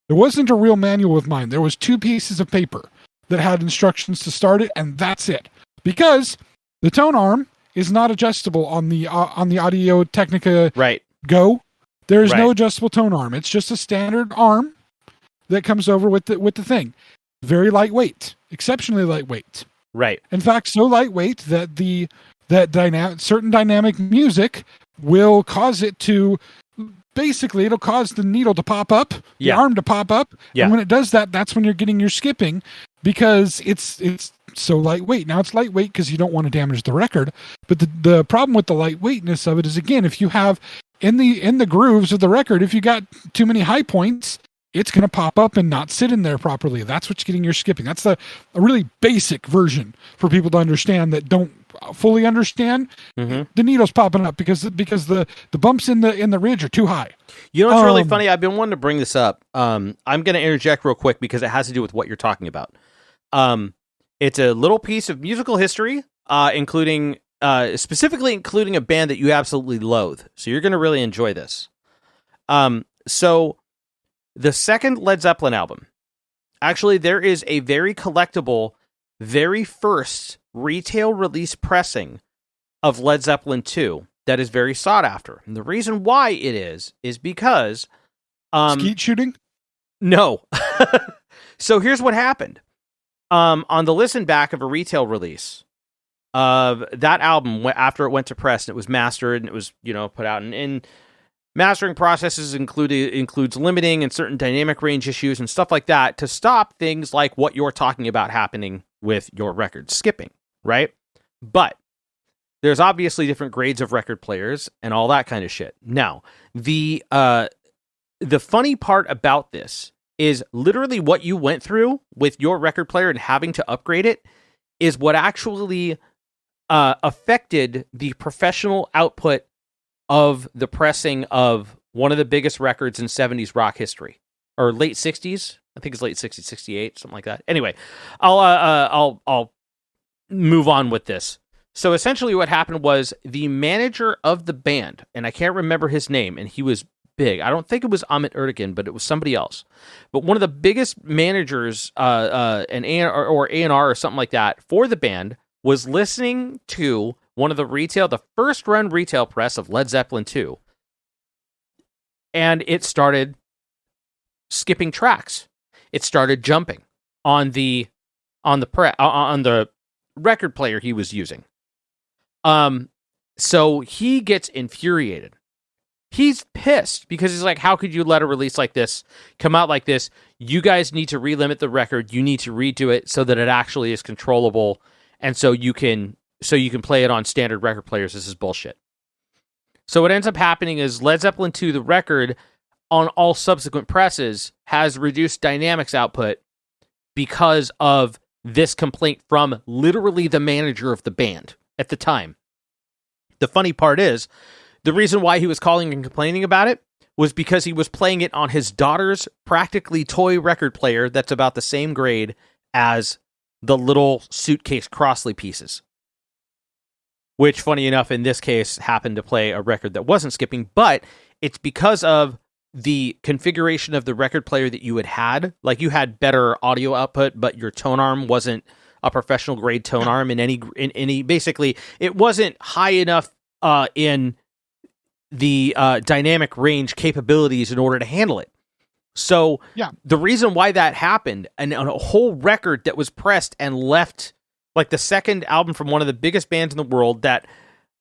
There wasn't a real manual with mine. There was 2 pieces of paper that had instructions to start it, and that's it. Because the tone arm is not adjustable on the Audio Technica Go. There is no adjustable tone arm. It's just a standard arm that comes over with the thing. Very lightweight, exceptionally lightweight. Right. In fact, so lightweight that certain dynamic music will cause it to basically, it'll cause the needle to pop up, the arm to pop up, and when it does that, that's when you're getting your skipping, because it's so lightweight. Now it's lightweight because you don't want to damage the record, but the problem with the lightweightness of it is, again, if you have in the grooves of the record, if you got too many high points, it's going to pop up and not sit in there properly. That's what's getting your skipping. That's a really basic version for people to understand that don't fully understand. The needle's popping up because the bumps in the ridge are too high. You know what's really funny? I've been wanting to bring this up. I'm going to interject real quick because it has to do with what you're talking about. It's a little piece of musical history, specifically including a band that you absolutely loathe. So you're going to really enjoy this. So the second Led Zeppelin album, actually, there is a very collectible, very first retail release pressing of Led Zeppelin 2 that is very sought after. And the reason why it is because skeet shooting? No. So here's what happened. On the listen back of a retail release of that album, after it went to press and it was mastered and it was, put out, and Mastering processes includes limiting and certain dynamic range issues and stuff like that to stop things like what you're talking about happening with your record skipping, right? But there's obviously different grades of record players and all that kind of shit. Now, the funny part about this is literally what you went through with your record player and having to upgrade it is what actually affected the professional output of the pressing of one of the biggest records in 70s rock history, or late 60s. I think it's late 60s, 68, something like that. Anyway, I'll move on with this. So essentially what happened was the manager of the band, and I can't remember his name, and he was big. I don't think it was Amit Ertegun, but it was somebody else. But one of the biggest managers, an A&R or A&R or something like that for the band, was listening to one of the first run retail press of Led Zeppelin 2, and it started skipping tracks. It started jumping on the record player he was using. So he gets infuriated. He's pissed because he's like, how could you let a release like this come out like this? You guys need to relimit the record. You need to redo it so that it actually is controllable, and so you can play it on standard record players. This is bullshit. So what ends up happening is Led Zeppelin 2, the record, on all subsequent presses, has reduced dynamics output because of this complaint from literally the manager of the band at the time. The funny part is, the reason why he was calling and complaining about it was because he was playing it on his daughter's practically toy record player that's about the same grade as the little suitcase Crossley pieces. Which, funny enough, in this case, happened to play a record that wasn't skipping, but it's because of the configuration of the record player that you had. Like, you had better audio output, but your tone arm wasn't a professional grade tone arm in any basically, it wasn't high enough in the dynamic range capabilities in order to handle it. So the reason why that happened, and on a whole record that was pressed and left, like the second album from one of the biggest bands in the world that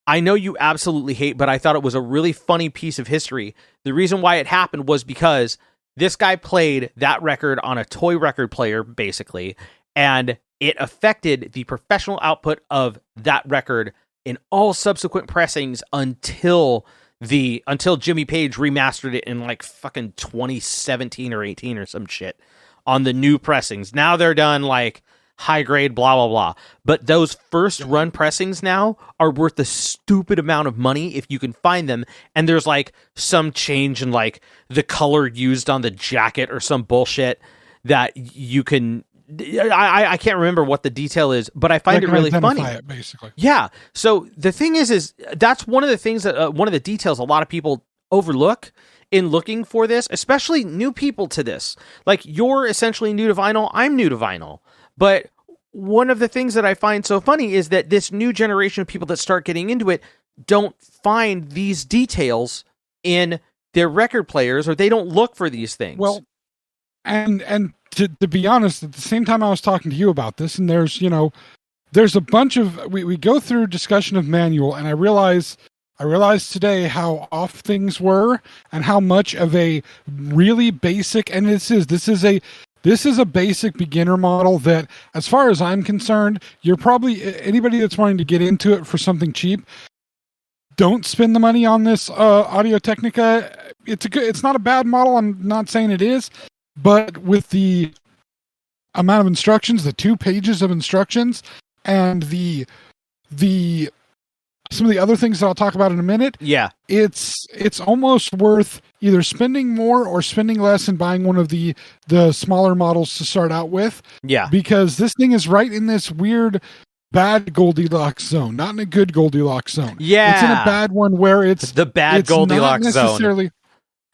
I know you absolutely hate, but I thought it was a really funny piece of history. The reason why it happened was because this guy played that record on a toy record player, basically, and it affected the professional output of that record in all subsequent pressings until Jimmy Page remastered it in like fucking 2017 or 18 or some shit on the new pressings. Now they're done like high grade, blah, blah, blah. But those first run pressings now are worth a stupid amount of money if you can find them. And there's like some change in like the color used on the jacket or some bullshit that you can... I can't remember what the detail is, but I find it really funny. It, basically. Yeah. So the thing is that's one of the things that one of the details a lot of people overlook in looking for this, especially new people to this. Like, you're essentially new to vinyl. I'm new to vinyl. But one of the things that I find so funny is that this new generation of people that start getting into it don't find these details in their record players, or they don't look for these things. Well, and to be honest, at the same time I was talking to you about this, and there's a bunch of, we go through discussion of manual, and I realized today how off things were and how much of a really basic, and this is a basic beginner model that, as far as I'm concerned, you're probably, anybody that's wanting to get into it for something cheap, don't spend the money on this Audio-Technica. It's not a bad model. I'm not saying it is. But with the amount of instructions, the 2 pages of instructions, and the some of the other things that I'll talk about in a minute, it's almost worth either spending more or spending less and buying one of the smaller models to start out with. Yeah, because this thing is right in this weird bad Goldilocks zone, not in a good Goldilocks zone. Yeah, it's in a bad one where it's the bad Goldilocks zone.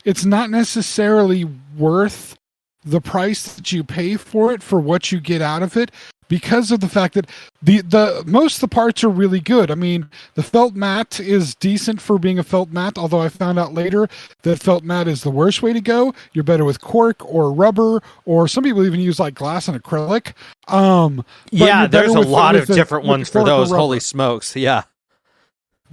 It's not necessarily worth the price that you pay for it, for what you get out of it, because of the fact that the most of the parts are really good. I mean, the felt mat is decent for being a felt mat, although I found out later that felt mat is the worst way to go. You're better with cork or rubber, or some people even use like glass and acrylic. Yeah, there's a lot of different ones for those. Holy smokes. Yeah.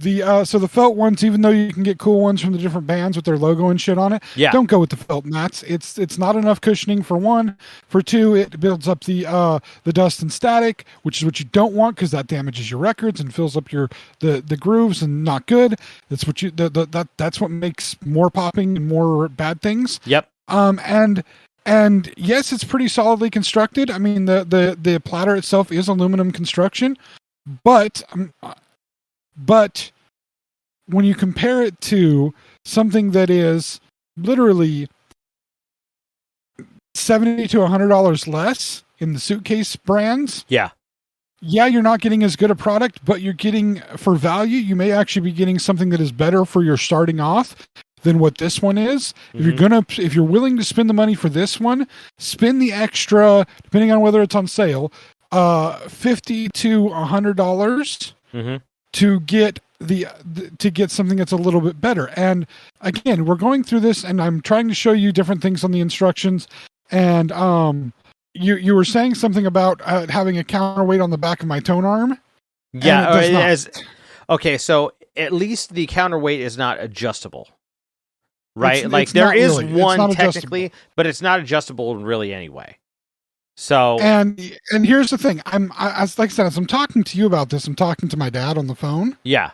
So the felt ones, even though you can get cool ones from the different bands with their logo and shit on it, don't go with the felt mats. It's not enough cushioning for one. For two, it builds up the dust and static, which is what you don't want because that damages your records and fills up the grooves and not good. That's what that's what makes more popping and more bad things. Yep. And yes, it's pretty solidly constructed. I mean, the platter itself is aluminum construction, but when you compare it to something that is literally $70 to $100 less in the suitcase brands, you're not getting as good a product, but you're getting, for value, you may actually be getting something that is better for your starting off than what this one is. If you're willing to spend the money for this one, spend the extra, depending on whether it's on sale, $50 to $100 to get to get something that's a little bit better. And again, we're going through this, and I'm trying to show you different things on the instructions. And you were saying something about having a counterweight on the back of my tone arm. Yeah. Okay, so at least the counterweight is not adjustable. Right? There is really one technically, but it's not adjustable really anyway. So and here's the thing. Like I said, as I'm talking to you about this, I'm talking to my dad on the phone. Yeah.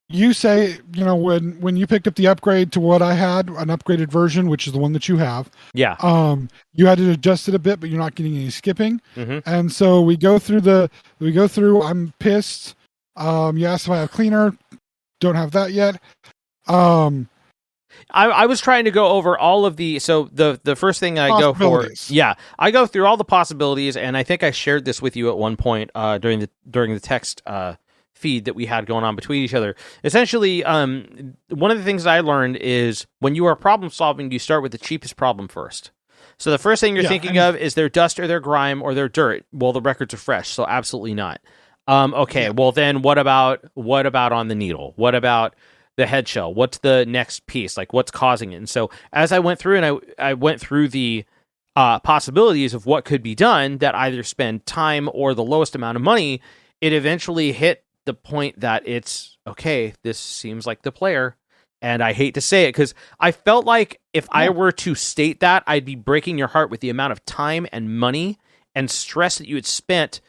You say, when you picked up the upgrade to what I had, an upgraded version, which is the one that you have. Yeah. You had to adjust it a bit, but you're not getting any skipping. And so we go through. I'm pissed. You asked if I have cleaner. Don't have that yet. I was trying to go over all of the first thing I go for. Yeah, I go through all the possibilities, and I think I shared this with you at one point during the text feed that we had going on between each other. Essentially, one of the things that I learned is when you are problem solving, you start with the cheapest problem first. So the first thing you're thinking of is their dust or their grime or their dirt. Well, the records are fresh, so absolutely not. Well then what about on the needle? What about the head shell? What's the next piece? Like, what's causing it? And so as I went through and I went through the possibilities of what could be done that either spend time or the lowest amount of money, it eventually hit the point that it's okay, this seems like the player. And I hate to say it because I felt like if I were to state that, I'd be breaking your heart with the amount of time and money and stress that you had spent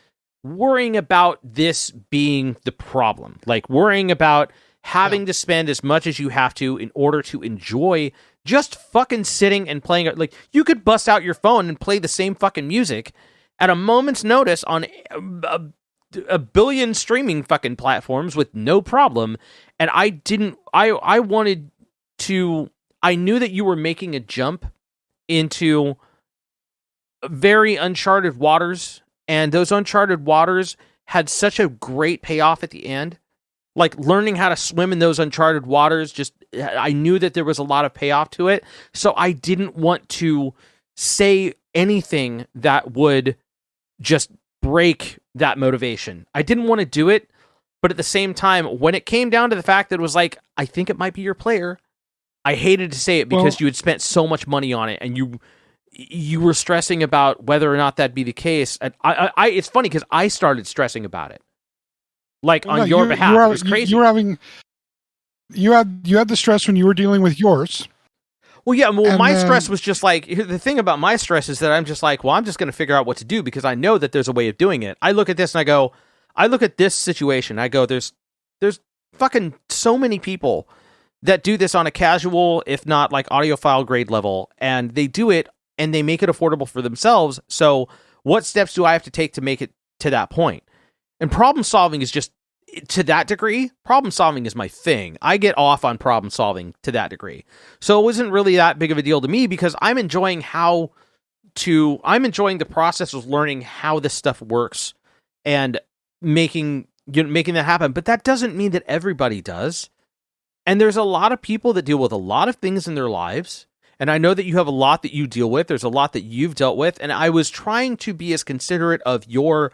worrying about this being the problem. Like worrying about having to spend as much as you have to in order to enjoy just fucking sitting and playing it. Like, you could bust out your phone and play the same fucking music at a moment's notice on a billion streaming fucking platforms with no problem. And I knew that you were making a jump into very uncharted waters, and those uncharted waters had such a great payoff at the end. Like, learning how to swim in those uncharted waters, I knew that there was a lot of payoff to it. So I didn't want to say anything that would just break that motivation. I didn't want to do it, but at the same time, when it came down to the fact that it was like, I think it might be your player, I hated to say it because you had spent so much money on it, and you were stressing about whether or not that'd be the case. And it's funny because I started stressing about it. Like, on your behalf. It was crazy. You had the stress when you were dealing with yours. Well, yeah, my stress was just like, the thing about my stress is that I'm just like, well, I'm just going to figure out what to do because I know that there's a way of doing it. I look at this and I look at this situation, I go, there's fucking so many people that do this on a casual, if not like audiophile grade level, and they do it and they make it affordable for themselves. So what steps do I have to take to make it to that point? And problem solving is just, to that degree, problem solving is my thing. I get off on problem solving to that degree. So it wasn't really that big of a deal to me because I'm enjoying the process of learning how this stuff works and making that happen. But that doesn't mean that everybody does. And there's a lot of people that deal with a lot of things in their lives. And I know that you have a lot that you deal with. There's a lot that you've dealt with. And I was trying to be as considerate of your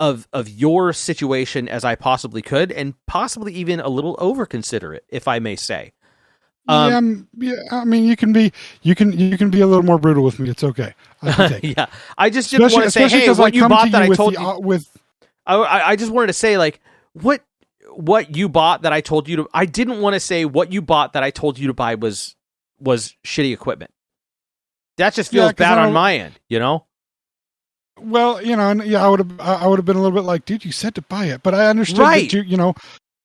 of your situation as I possibly could, and possibly even a little over considerate, if I may say. I mean, you can be a little more brutal with me. It's okay. I can take it. Yeah, I just didn't want to say, hey, what you bought that I told you with. I just wanted to say, like, what what you bought that I told you to. I didn't want to say what you bought that I told you to buy was shitty equipment. That just feels bad on my end, you know. Well, and I would have been a little bit like, dude, you said to buy it, but I understood that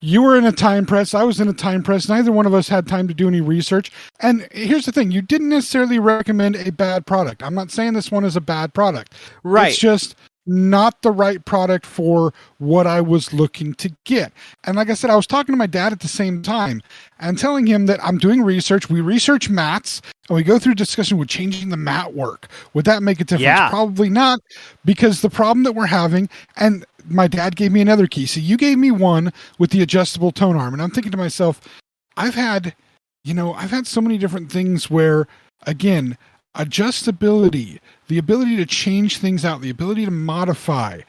you were in a time press. I was in a time press. Neither one of us had time to do any research. And here's the thing: you didn't necessarily recommend a bad product. I'm not saying this one is a bad product. Right. It's just not the right product for what I was looking to get. And like I said, I was talking to my dad at the same time and telling him that I'm doing research. We research mats and we go through discussion with changing the mat work. Would that make a difference? Yeah. Probably not, because the problem that we're having, and my dad gave me another key. So you gave me one with the adjustable tone arm. And I'm thinking to myself, I've had so many different things where, again, adjustability, the ability to change things out, the ability to modify,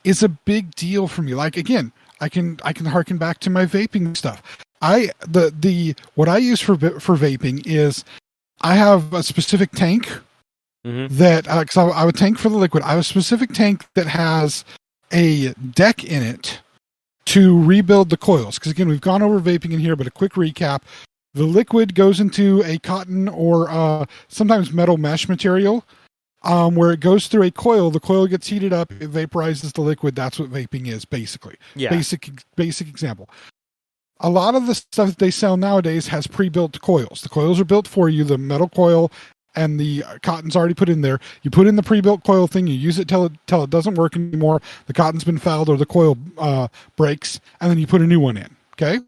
is a big deal for me. Like, again, I can harken back to my vaping stuff. What I use for vaping is I have a specific tank that, because I have a tank for the liquid. I have a specific tank that has a deck in it to rebuild the coils. Because again, we've gone over vaping in here, but a quick recap. The liquid goes into a cotton or sometimes metal mesh material where it goes through a coil. The coil gets heated up. It vaporizes the liquid. That's what vaping is, basically. Yeah. Basic example. A lot of the stuff that they sell nowadays has pre-built coils. The coils are built for you, the metal coil, and the cotton's already put in there. You put in the pre-built coil thing. You use it till it doesn't work anymore. The cotton's been fouled or the coil breaks, and then you put a new one in. Okay?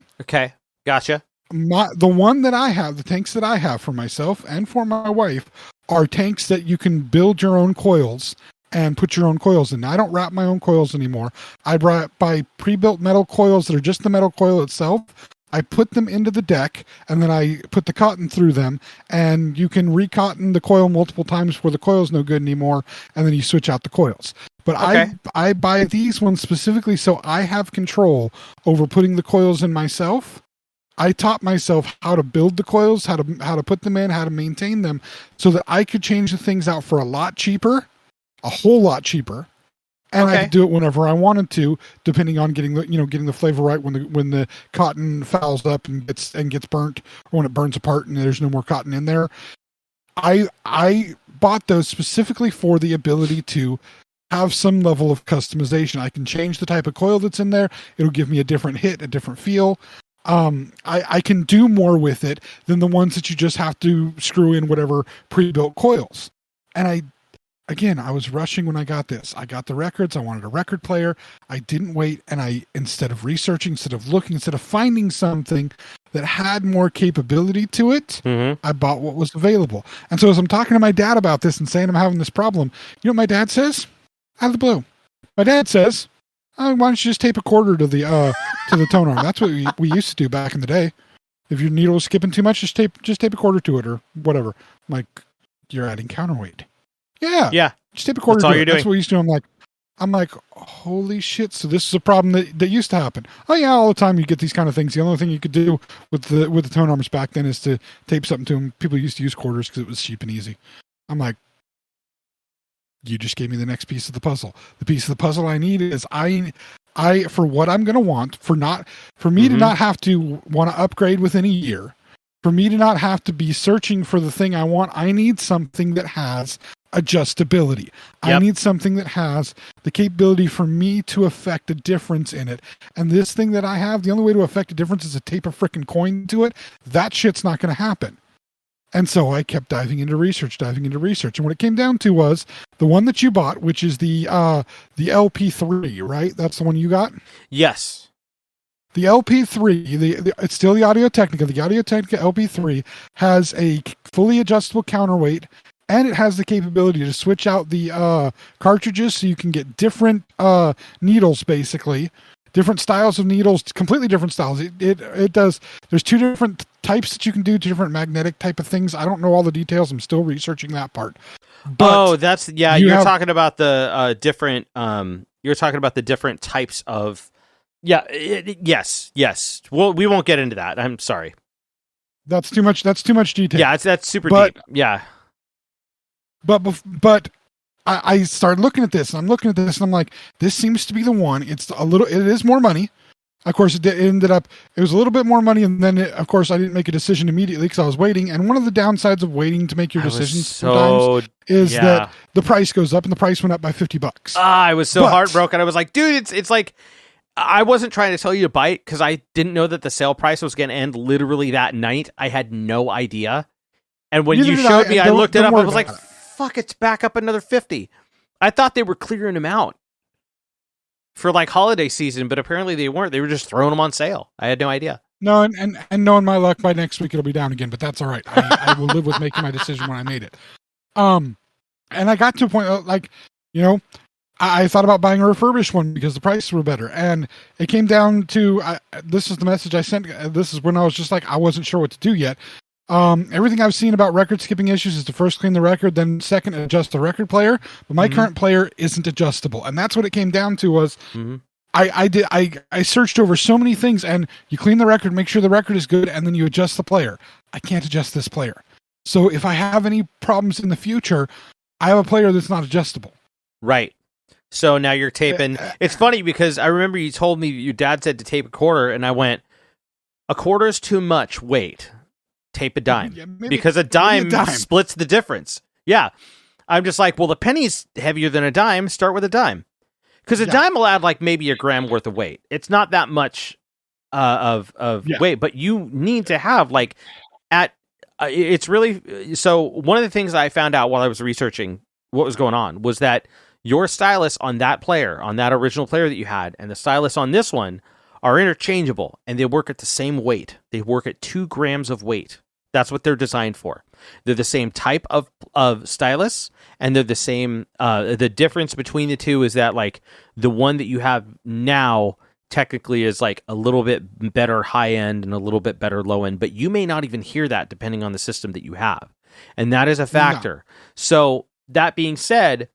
Gotcha. The one that I have, the tanks that I have for myself and for my wife, are tanks that you can build your own coils and put your own coils in. Now, I don't wrap my own coils anymore. I buy pre-built metal coils that are just the metal coil itself. I put them into the deck, and then I put the cotton through them, and you can re-cotton the coil multiple times before the coil's no good anymore, and then you switch out the coils. But okay. I buy these ones specifically so I have control over putting the coils in myself. I taught myself how to build the coils, how to put them in, how to maintain them, so that I could change the things out for a lot cheaper, a whole lot cheaper, and I could do it whenever I wanted to, depending on getting the flavor right when the cotton fouls up and gets burnt, or when it burns apart and there's no more cotton in there. I bought those specifically for the ability to have some level of customization. I can change the type of coil that's in there. It'll give me a different hit, a different feel. I can do more with it than the ones that you just have to screw in whatever pre-built coils. And I was rushing when I got this. I got the records. I wanted a record player. I didn't wait. And instead of researching, instead of looking, instead of finding something that had more capability to it, I bought what was available. And so as I'm talking to my dad about this and saying I'm having this problem, you know what my dad says? Out of the blue. My dad says, why don't you just tape a quarter to the tone arm? That's what we used to do back in the day. If your needle was skipping too much, just tape a quarter to it or whatever. I'm like, you're adding counterweight. Yeah. Just tape a quarter to it. That's what we used to do. I'm like, holy shit. So this is a problem that used to happen. Oh yeah, all the time you get these kind of things. The only thing you could do with the tone arms back then is to tape something to them. People used to use quarters because it was cheap and easy. I'm like, you just gave me the next piece of the puzzle. The piece of the puzzle I need is I for what I'm going to want, for me to not have to want to upgrade within a year, for me to not have to be searching for the thing I want, I need something that has adjustability. I need something that has the capability for me to affect a difference in it. And this thing that I have, the only way to affect a difference is to tape a freaking coin to it. That shit's not going to happen. And so I kept diving into research. And what it came down to was the one that you bought, which is the LP3, right? That's the one you got? Yes. The LP3, it's still the Audio-Technica. The Audio-Technica LP3 has a fully adjustable counterweight, and it has the capability to switch out the cartridges so you can get different needles, basically. Different styles of needles, completely different styles. It does. There's two different types that you can do, two different magnetic type of things. I don't know all the details. I'm still researching that part. But you're talking about the different. You're talking about the different types of. Yeah. Yes. Well, we won't get into that. I'm sorry. That's too much detail. Yeah, that's super deep. Yeah. But I started looking at this, and I'm like, this seems to be the one. It is more money. Of course, it ended up, it was a little bit more money, and then, of course, I didn't make a decision immediately because I was waiting. And one of the downsides of waiting to make your decisions sometimes is that the price goes up, and the price went up by $50. I was so heartbroken. I was like, dude, it's like, I wasn't trying to tell you to bite because I didn't know that the sale price was going to end literally that night. I had no idea. And when you showed me, I looked it up. I was like, fuck, it's back up another 50. I thought they were clearing them out for like holiday season, but apparently they weren't. They were just throwing them on sale. I had no idea. No, and knowing my luck, by next week it'll be down again, but that's all right. I will live with making my decision when I made it. And I got to a point, like, you know, I thought about buying a refurbished one because the prices were better. And it came down to, this is the message I sent. This is when I was just like, I wasn't sure what to do yet. Everything I've sseen about record skipping issues is to first clean the record, then second adjust the record player. But my current player isn't adjustable. And that's what it came down to was I searched over so many things, and you clean the record, make sure the record is good, and then you adjust the player. I can't adjust this player. So if I have any problems in the future, I have a player that's not adjustable. Right. So now you're taping. It's funny because I remember you told me your dad said to tape a quarter, and I went, a quarter is too much. Wait, tape a dime. Because a dime splits the difference. Yeah. I'm just like, well, the penny's heavier than a dime. Start with a dime. Because a dime will add like maybe a gram worth of weight. It's not that much of weight, but you need to have like it's really, so one of the things I found out while I was researching what was going on was that your stylus on that player, on that original player that you had, and the stylus on this one are interchangeable, and they work at the same weight. They work at 2 grams of weight. That's what they're designed for. They're the same type of stylus, and they're the same. The difference between the two is that like the one that you have now technically is like a little bit better high end and a little bit better low end, but you may not even hear that depending on the system that you have, and that is a factor. No. So that being said,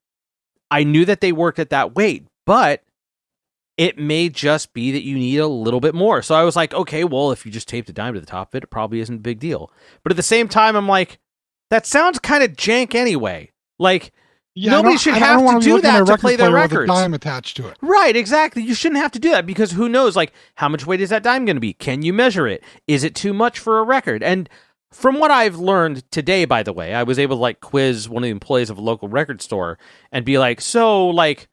I knew that they worked at that weight, but it may just be that you need a little bit more. So I was like, okay, well, if you just tape the dime to the top of it, it probably isn't a big deal. But at the same time, I'm like, that sounds kind of jank anyway. Like, nobody should have to do that to play their records. With a dime attached to it. Right, exactly. You shouldn't have to do that because who knows, like, how much weight is that dime going to be? Can you measure it? Is it too much for a record? And from what I've learned today, by the way, I was able to like quiz one of the employees of a local record store and be like, so like,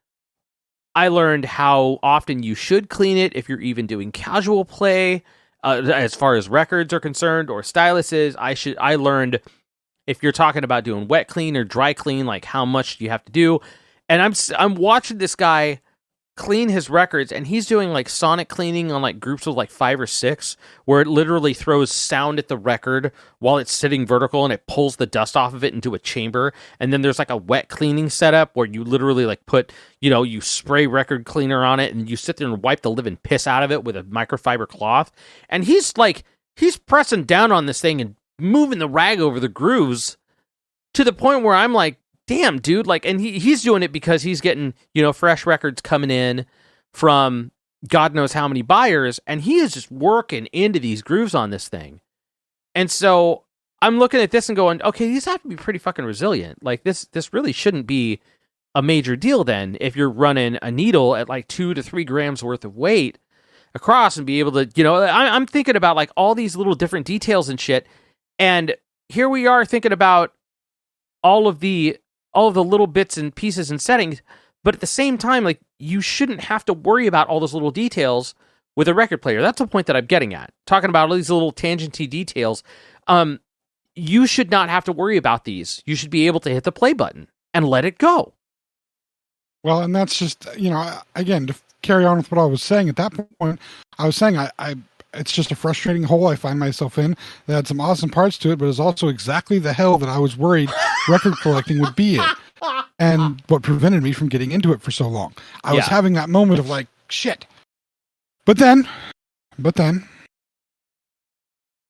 I learned how often you should clean it if you're even doing casual play, as far as records are concerned or styluses. I learned if you're talking about doing wet clean or dry clean, like how much do you have to do. And I'm watching this guy clean his records, and he's doing like sonic cleaning on like groups of like 5 or 6, where it literally throws sound at the record while it's sitting vertical, and it pulls the dust off of it into a chamber. And then there's like a wet cleaning setup where you literally like put, you spray record cleaner on it, and you sit there and wipe the living piss out of it with a microfiber cloth. And he's pressing down on this thing and moving the rag over the grooves to the point where I'm like, damn, dude, like, and he's doing it because he's getting, fresh records coming in from God knows how many buyers, and he is just working into these grooves on this thing. And so I'm looking at this and going, okay, these have to be pretty fucking resilient. Like, this really shouldn't be a major deal then if you're running a needle at like 2 to 3 grams worth of weight across and be able to, I'm thinking about like all these little different details and shit. And here we are thinking about all of the little bits and pieces and settings, but at the same time, like, you shouldn't have to worry about all those little details with a record player. That's the point that I'm getting at. Talking about all these little tangenty details. You should not have to worry about these. You should be able to hit the play button and let it go. Well, and that's just, again, to carry on with what I was saying at that point, I was saying it's just a frustrating hole I find myself in. They had some awesome parts to it, but it's also exactly the hell that I was worried record collecting would be in. And what prevented me from getting into it for so long. I was having that moment of like, shit. But then,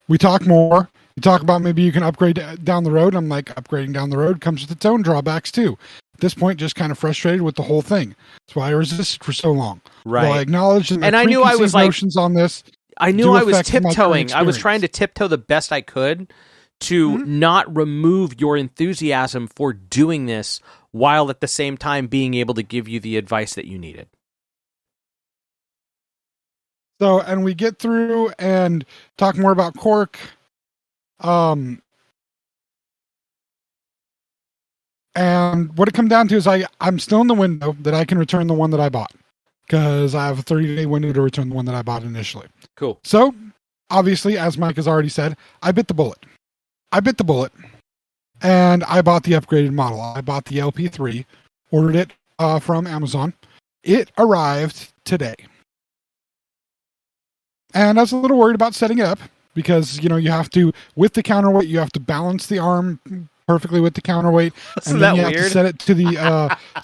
we talk more. You talk about maybe you can upgrade down the road. I'm like, upgrading down the road comes with its own drawbacks too. At this point, just kind of frustrated with the whole thing. That's why I resisted for so long. Right. Well, I acknowledged that my and I knew I was like, notions on this. I knew I was tiptoeing. I was trying to tiptoe the best I could to not remove your enthusiasm for doing this while at the same time being able to give you the advice that you needed. So, and we get through and talk more about Cork. And what it comes down to is I'm still in the window that I can return the one that I bought, because I have a 30-day window to return the one that I bought initially. Cool. So, obviously, as Mike has already said, I bit the bullet. And I bought the upgraded model. I bought the LP3, ordered it from Amazon. It arrived today. And I was a little worried about setting it up because, you have to, with the counterweight, you have to balance the arm perfectly with the counterweight. Isn't and then that you weird? have to set it to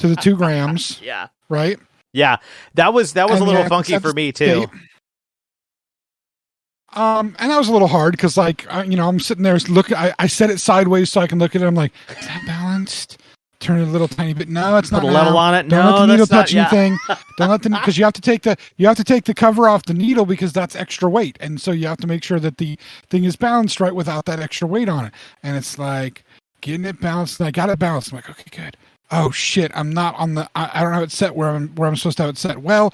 the 2 grams. Yeah. Right? Yeah. That was a little funky for me too. And that was a little hard because, I'm sitting there looking. I set it sideways so I can look at it. I'm like, is that balanced? Turn it a little tiny bit. No, it's not. Put a level on it. Don't No, let the needle that's not, touch anything. Don't let because you have to take the cover off the needle because that's extra weight, and so you have to make sure that the thing is balanced right without that extra weight on it. And it's like getting it balanced. And I got it balanced. I'm like, okay, good. Oh shit, I'm not on the. I don't have it set where I'm supposed to have it set. Well.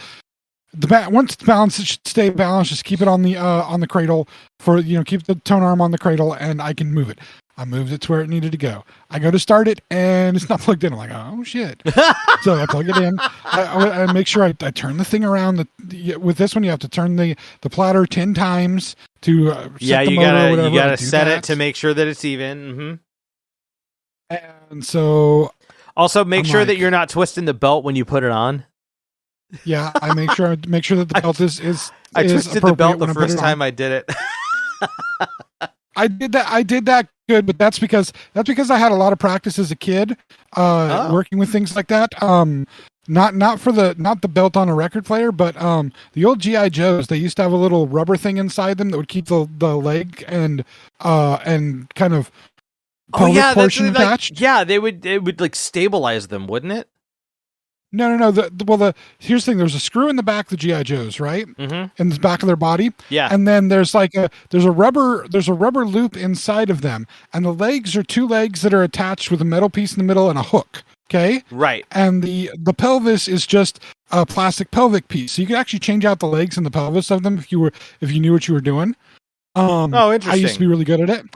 Once it's balanced, it should stay balanced. Just keep it on the cradle for keep the tone arm on the cradle, and I can move it. I moved it to where it needed to go. I go to start it, and it's not plugged in. I'm like, oh shit! So I plug it in. I make sure I turn the thing around. With this one, you have to turn the platter 10 times to set the motor or whatever. You gotta set it to make sure that it's even. Mm-hmm. And so, also make sure that you're not twisting the belt when you put it on. Yeah, I make sure that the belt is. I twisted the belt the first time I did it. I did that good, but that's because I had a lot of practice as a kid, working with things like that. Not the belt on a record player, but the old GI Joes. They used to have a little rubber thing inside them that would keep the leg and kind of pelvic portion attached. It would like stabilize them, wouldn't it? No. Here's the thing. There's a screw in the back of the GI Joes, right? Mm-hmm. In the back of their body. Yeah. And then there's a rubber loop inside of them, and the legs are 2 legs that are attached with a metal piece in the middle and a hook. Okay. Right. And the pelvis is just a plastic pelvic piece, so you could actually change out the legs and the pelvis of them if you knew what you were doing. Interesting. I used to be really good at it.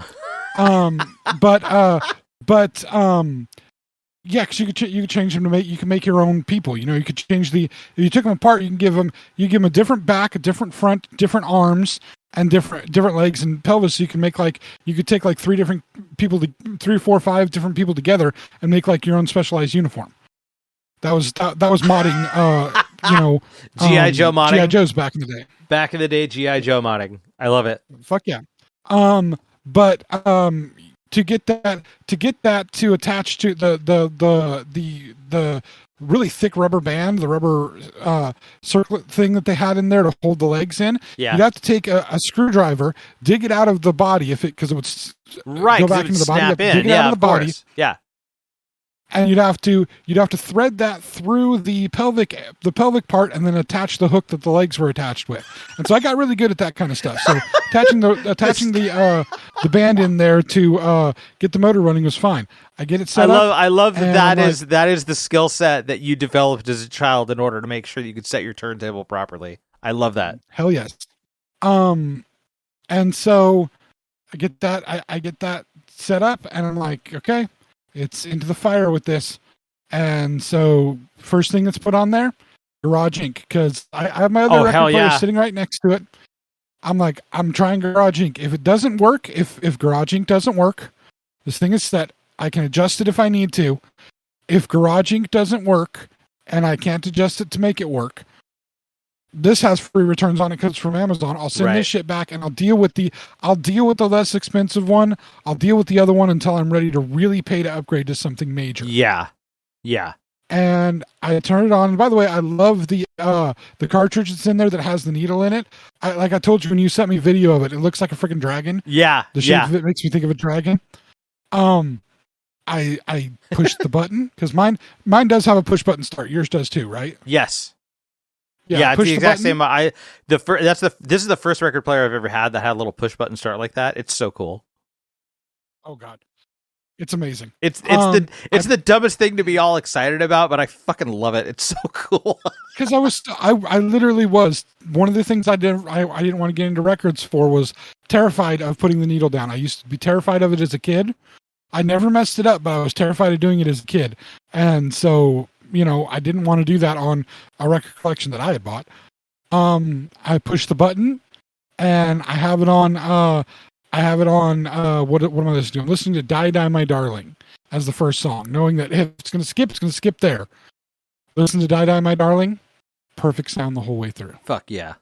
Yeah, because you could change them you can make your own people. You could change if you took them apart, you give them a different back, a different front, different arms, and different legs and pelvis. So you can make you could take 3 different people, 3, 4, 5 different people together and make your own specialized uniform. That was modding. GI Joe modding. GI Joes back in the day. Back in the day, GI Joe modding. I love it. Fuck yeah. To get that to attach to the really thick rubber band, the rubber circlet thing that they had in there to hold the legs in, you'd have to take a screwdriver, dig it out of the body because it would go back into the body. Dig it out of the body. Yeah. And you'd have to thread that through the pelvic part and then attach the hook that the legs were attached with. And so I got really good at that kind of stuff. So attaching the band in there to get the motor running was fine. I get it set up. I love that is the skill set that you developed as a child in order to make sure that you could set your turntable properly. I love that. Hell yes. And so I get that set up and I'm like, okay, it's into the fire with this. And so first thing that's put on there, Garage Inc. Because I have my other record player sitting right next to it. I'm like, I'm trying Garage Inc. If it doesn't work, if Garage Inc. doesn't work, this thing is set. I can adjust it if I need to. If Garage Inc. doesn't work and I can't adjust it to make it work, this has free returns on it because it's from Amazon. I'll send this shit back and I'll deal with the less expensive one. I'll deal with the other one until I'm ready to really pay to upgrade to something major. Yeah. Yeah. And I turn it on. And by the way, I love the cartridge that's in there that has the needle in it. Like I told you when you sent me video of it, it looks like a freaking dragon. Yeah. The shape of it makes me think of a dragon. I pushed the button because mine does have a push button start. Yours does too, right? Yes. Yeah, it's the exact same. This is the first record player I've ever had that had a little push button start like that. It's so cool. Oh God. It's amazing. It's the dumbest thing to be all excited about, but I fucking love it. It's so cool. Because I literally was, one of the things I didn't want to get into records for was terrified of putting the needle down. I used to be terrified of it as a kid. I never messed it up, but I was terrified of doing it as a kid. And so, I didn't want to do that on a record collection that I had bought. I pushed the button and I have it on, what am I listening to? I'm listening to Die Die My Darling as the first song, knowing that if it's going to skip there. Listen to Die Die My Darling. Perfect sound the whole way through. Fuck yeah.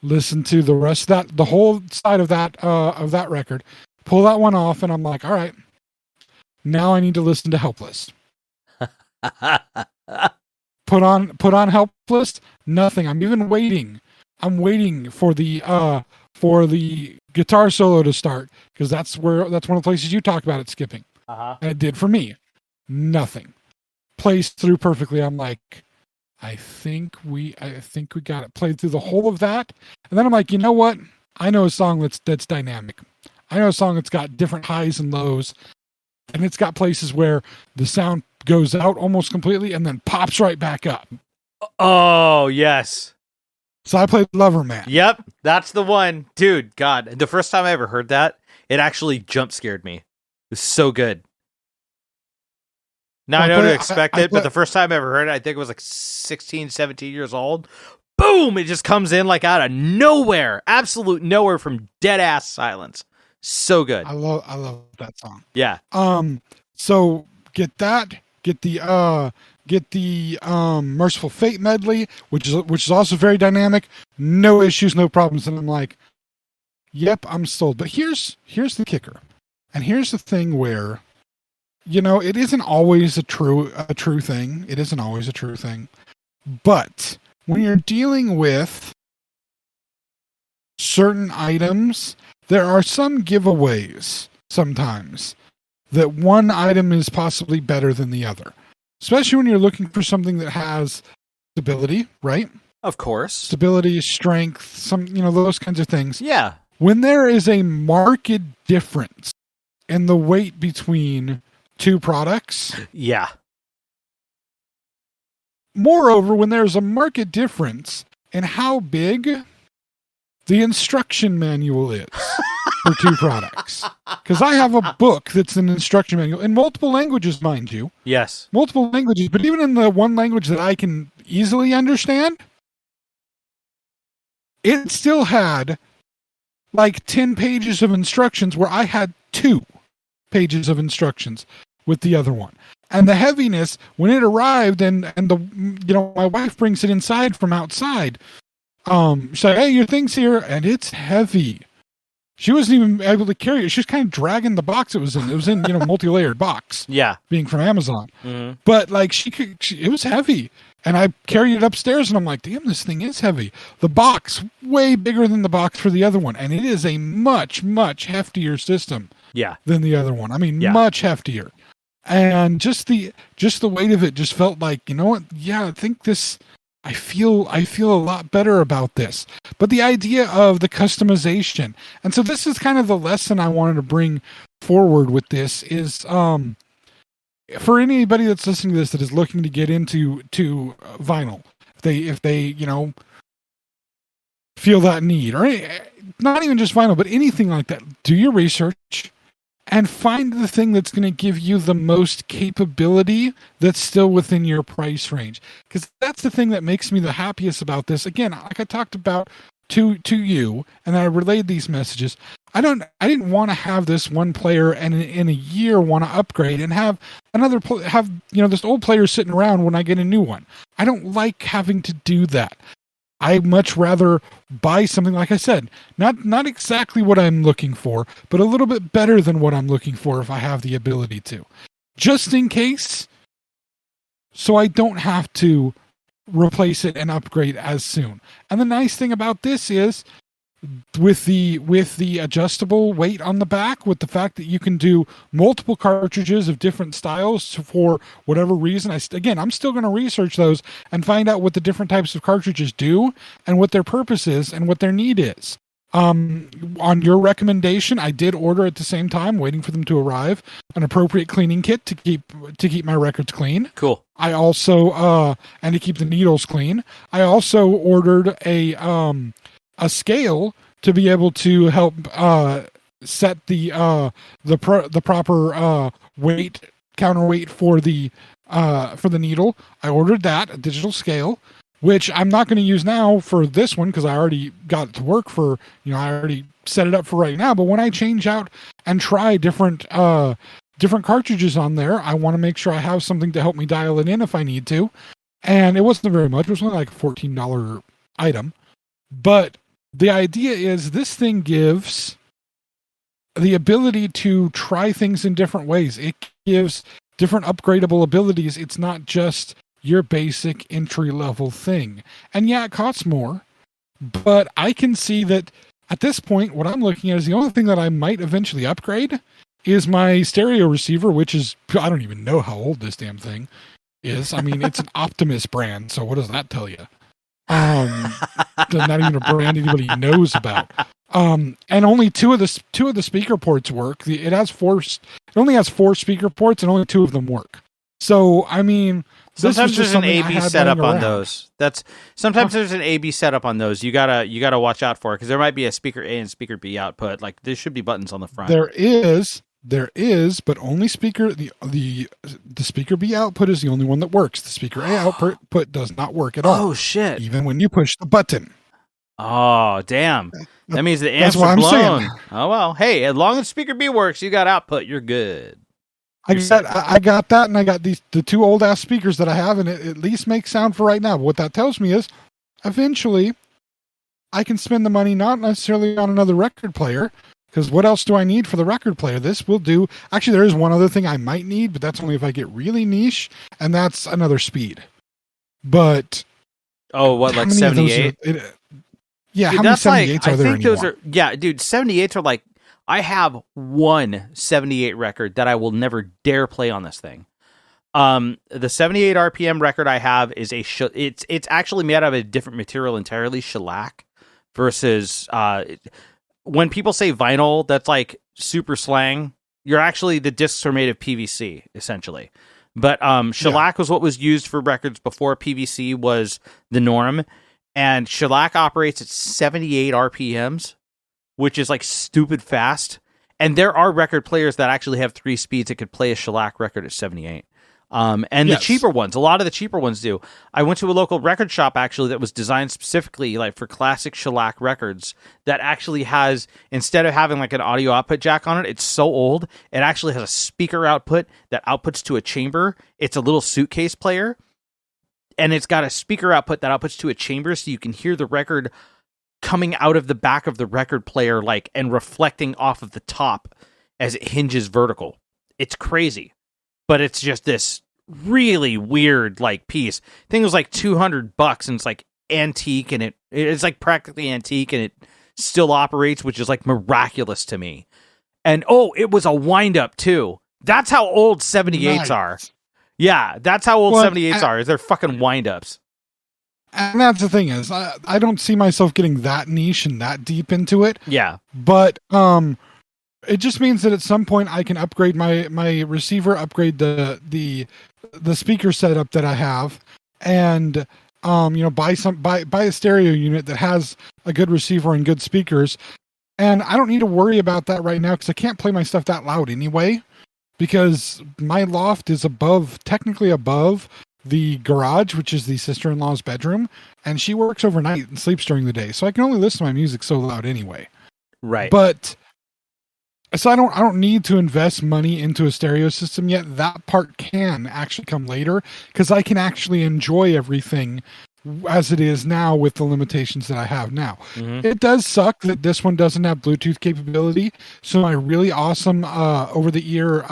Listen to the rest of that, the whole side of that record. Pull that one off, and I'm like, all right, now I need to listen to Helpless. Put on Helpless. Nothing. I'm even waiting. I'm waiting for the guitar solo to start, because that's one of the places you talk about it skipping. And it did for me. Nothing. Plays through perfectly. I'm like, I think we got it. Played through the whole of that, and then I'm like, you know what? I know a song that's dynamic. I know a song that's got different highs and lows, and it's got places where the sound goes out almost completely and then pops right back up. Oh yes. So I played Lover Man. Yep, that's the one, dude. God, the first time I ever heard that, it actually jump scared me. It was so good. Now I know to expect it, but the first time I ever heard it, I think it was like 16, 17 years old. Boom! It just comes in like out of nowhere. Absolute nowhere, from dead ass silence. So good. I love that song. Yeah. So get that. Get the Merciful Fate medley, which is also very dynamic. No issues, no problems. And I'm like, yep, I'm sold. But here's the kicker. And here's the thing where, it isn't always a true thing. It isn't always a true thing. But when you're dealing with certain items, there are some giveaways sometimes that one item is possibly better than the other. Especially when you're looking for something that has stability, right? Of course. Stability, strength, those kinds of things. Yeah. When there is a marked difference in the weight between two products. Yeah. Moreover, when there's a marked difference in how big the instruction manual is for two products. Because I have a book that's an instruction manual in multiple languages, mind you. Yes. Multiple languages, but even in the one language that I can easily understand, it still had like 10 pages of instructions where I had 2 pages of instructions with the other one. And the heaviness, when it arrived and my wife brings it inside from outside, she's like, hey, your thing's here, and it's heavy. She wasn't even able to carry it. She was kind of dragging the box it was in. It was in, multi-layered box. Yeah. Being from Amazon. Mm-hmm. But like it was heavy. And I carried it upstairs and I'm like, damn, this thing is heavy. The box, way bigger than the box for the other one. And it is a much, much heftier system. Yeah. Than the other one. I mean, much heftier. And just the weight of it just felt like, you know what? Yeah, I think I feel a lot better about this. But the idea of the customization, and so this is kind of the lesson I wanted to bring forward with this is, for anybody that's listening to this that is looking to get into vinyl, if they feel that need, or not even just vinyl, but anything like that, do your research. And find the thing that's going to give you the most capability that's still within your price range. Because that's the thing that makes me the happiest about this. Again, like I talked about to you, and I relayed these messages. I didn't want to have this one player and in a year want to upgrade and have this old player sitting around when I get a new one. I don't like having to do that. I much rather buy something, like I said, not exactly what I'm looking for, but a little bit better than what I'm looking for if I have the ability to. Just in case, so I don't have to replace it and upgrade as soon. And the nice thing about this is, with the adjustable weight on the back, with the fact that you can do multiple cartridges of different styles for whatever reason, I'm still going to research those and find out what the different types of cartridges do and what their purpose is and what their need is. On your recommendation, I did order at the same time, waiting for them to arrive, an appropriate cleaning kit to keep my records clean. Cool. I also and to keep the needles clean. I also ordered a scale to be able to help set the proper weight, counterweight for the needle. I ordered that, a digital scale, which I'm not going to use now for this one because I already got it to work for, I already set it up for right now. But when I change out and try different cartridges on there, I want to make sure I have something to help me dial it in if I need to. And it wasn't very much. It was only like a $14 item. But the idea is this thing gives the ability to try things in different ways. It gives different upgradable abilities. It's not just your basic entry-level thing. And yeah, it costs more, but I can see that at this point, what I'm looking at is the only thing that I might eventually upgrade is my stereo receiver, which is, I don't even know how old this damn thing is. I mean, it's an Optimus brand, so what does that tell you? Not even a brand anybody knows about. And only two of the speaker ports work. It only has 4 speaker ports, and only 2 of them work. So, I mean, sometimes there's an A/B setup on those. Sometimes there's an A/B setup on those. You gotta watch out for it because there might be a speaker A and speaker B output. Like there should be buttons on the front. There is, but only the speaker B output is the only one that works. The speaker A output does not work at all. Oh shit! Even when you push the button. Oh damn! That means the amps That's what are I'm blown. saying. Oh well. Hey, as long as speaker B works, you got output. You're good. I got that, and I got the 2 old ass speakers that I have, and it at least makes sound for right now. But what that tells me is, eventually, I can spend the money not necessarily on another record player, because what else do I need for the record player? This will do. Actually, there is one other thing I might need, but that's only if I get really niche, and that's another speed. But what, like 78? Yeah, dude, how many 78s are there I think anymore? those are, yeah, dude, 78s are like, I have one 78 record that I will never dare play on this thing. The 78 RPM record I have is it's actually made out of a different material entirely, shellac, versus when people say vinyl, that's like super slang. The discs are made of PVC essentially, but shellac was what was used for records before PVC was the norm, and shellac operates at 78 RPMs. Which is like stupid fast. And there are record players that actually have 3 speeds that could play a shellac record at 78. The cheaper ones, a lot of the cheaper ones do. I went to a local record shop actually that was designed specifically like for classic shellac records that actually has, instead of having like an audio output jack on it, it's so old, it actually has a speaker output that outputs to a chamber. It's a little suitcase player. And it's got a speaker output that outputs to a chamber so you can hear the record coming out of the back of the record player, like, and reflecting off of the top as it hinges vertical. It's crazy, but it's just this really weird, like, piece. Thing was like $200, and it's like antique, and it's like practically antique, and it still operates, which is like miraculous to me. And it was a wind up too. That's how old 78s are. Yeah, that's how old 78s are. Is they're fucking wind ups. And that's the thing is, I don't see myself getting that niche and that deep into it. Yeah. But it just means that at some point I can upgrade my receiver, upgrade the speaker setup that I have, and buy a stereo unit that has a good receiver and good speakers. And I don't need to worry about that right now because I can't play my stuff that loud anyway, because my loft is technically above the garage, which is the sister-in-law's bedroom, and she works overnight and sleeps during the day, so I can only listen to my music so loud anyway. Right. But so I don't need to invest money into a stereo system yet. That part can actually come later because I can actually enjoy everything as it is now with the limitations that I have now. Mm-hmm. It does suck that this one doesn't have Bluetooth capability, so my really awesome over-the-ear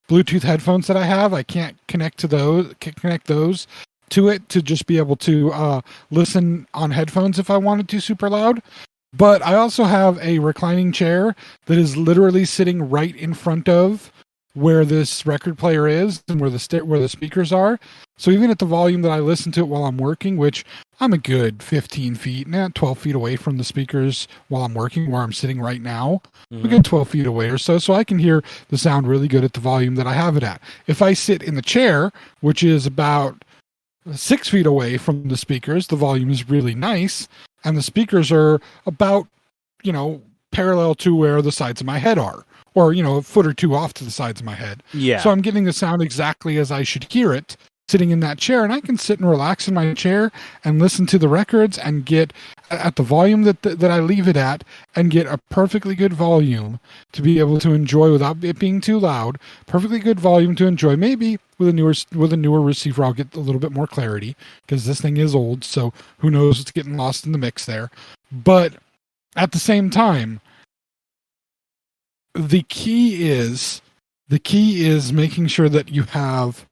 Bluetooth headphones that I have, I can't connect those to it to just be able to listen on headphones if I wanted to super loud. But I also have a reclining chair that is literally sitting right in front of where this record player is and where the speakers are. So even at the volume that I listen to it while I'm working, which I'm a good 15 feet, 12 feet away from the speakers while I'm working, where I'm sitting right now, I'm a good 12 feet away or so I can hear the sound really good at the volume that I have it at. If I sit in the chair, which is about 6 feet away from the speakers, the volume is really nice, and the speakers are about, parallel to where the sides of my head are, or, a foot or two off to the sides of my head. Yeah. So I'm getting the sound exactly as I should hear it sitting in that chair, and I can sit and relax in my chair and listen to the records and get at the volume that I leave it at, and get a perfectly good volume to be able to enjoy without it being too loud. Perfectly good volume to enjoy. Maybe with a newer receiver, I'll get a little bit more clarity, because this thing is old, so who knows, it's getting lost in the mix there. But at the same time, the key is making sure that you have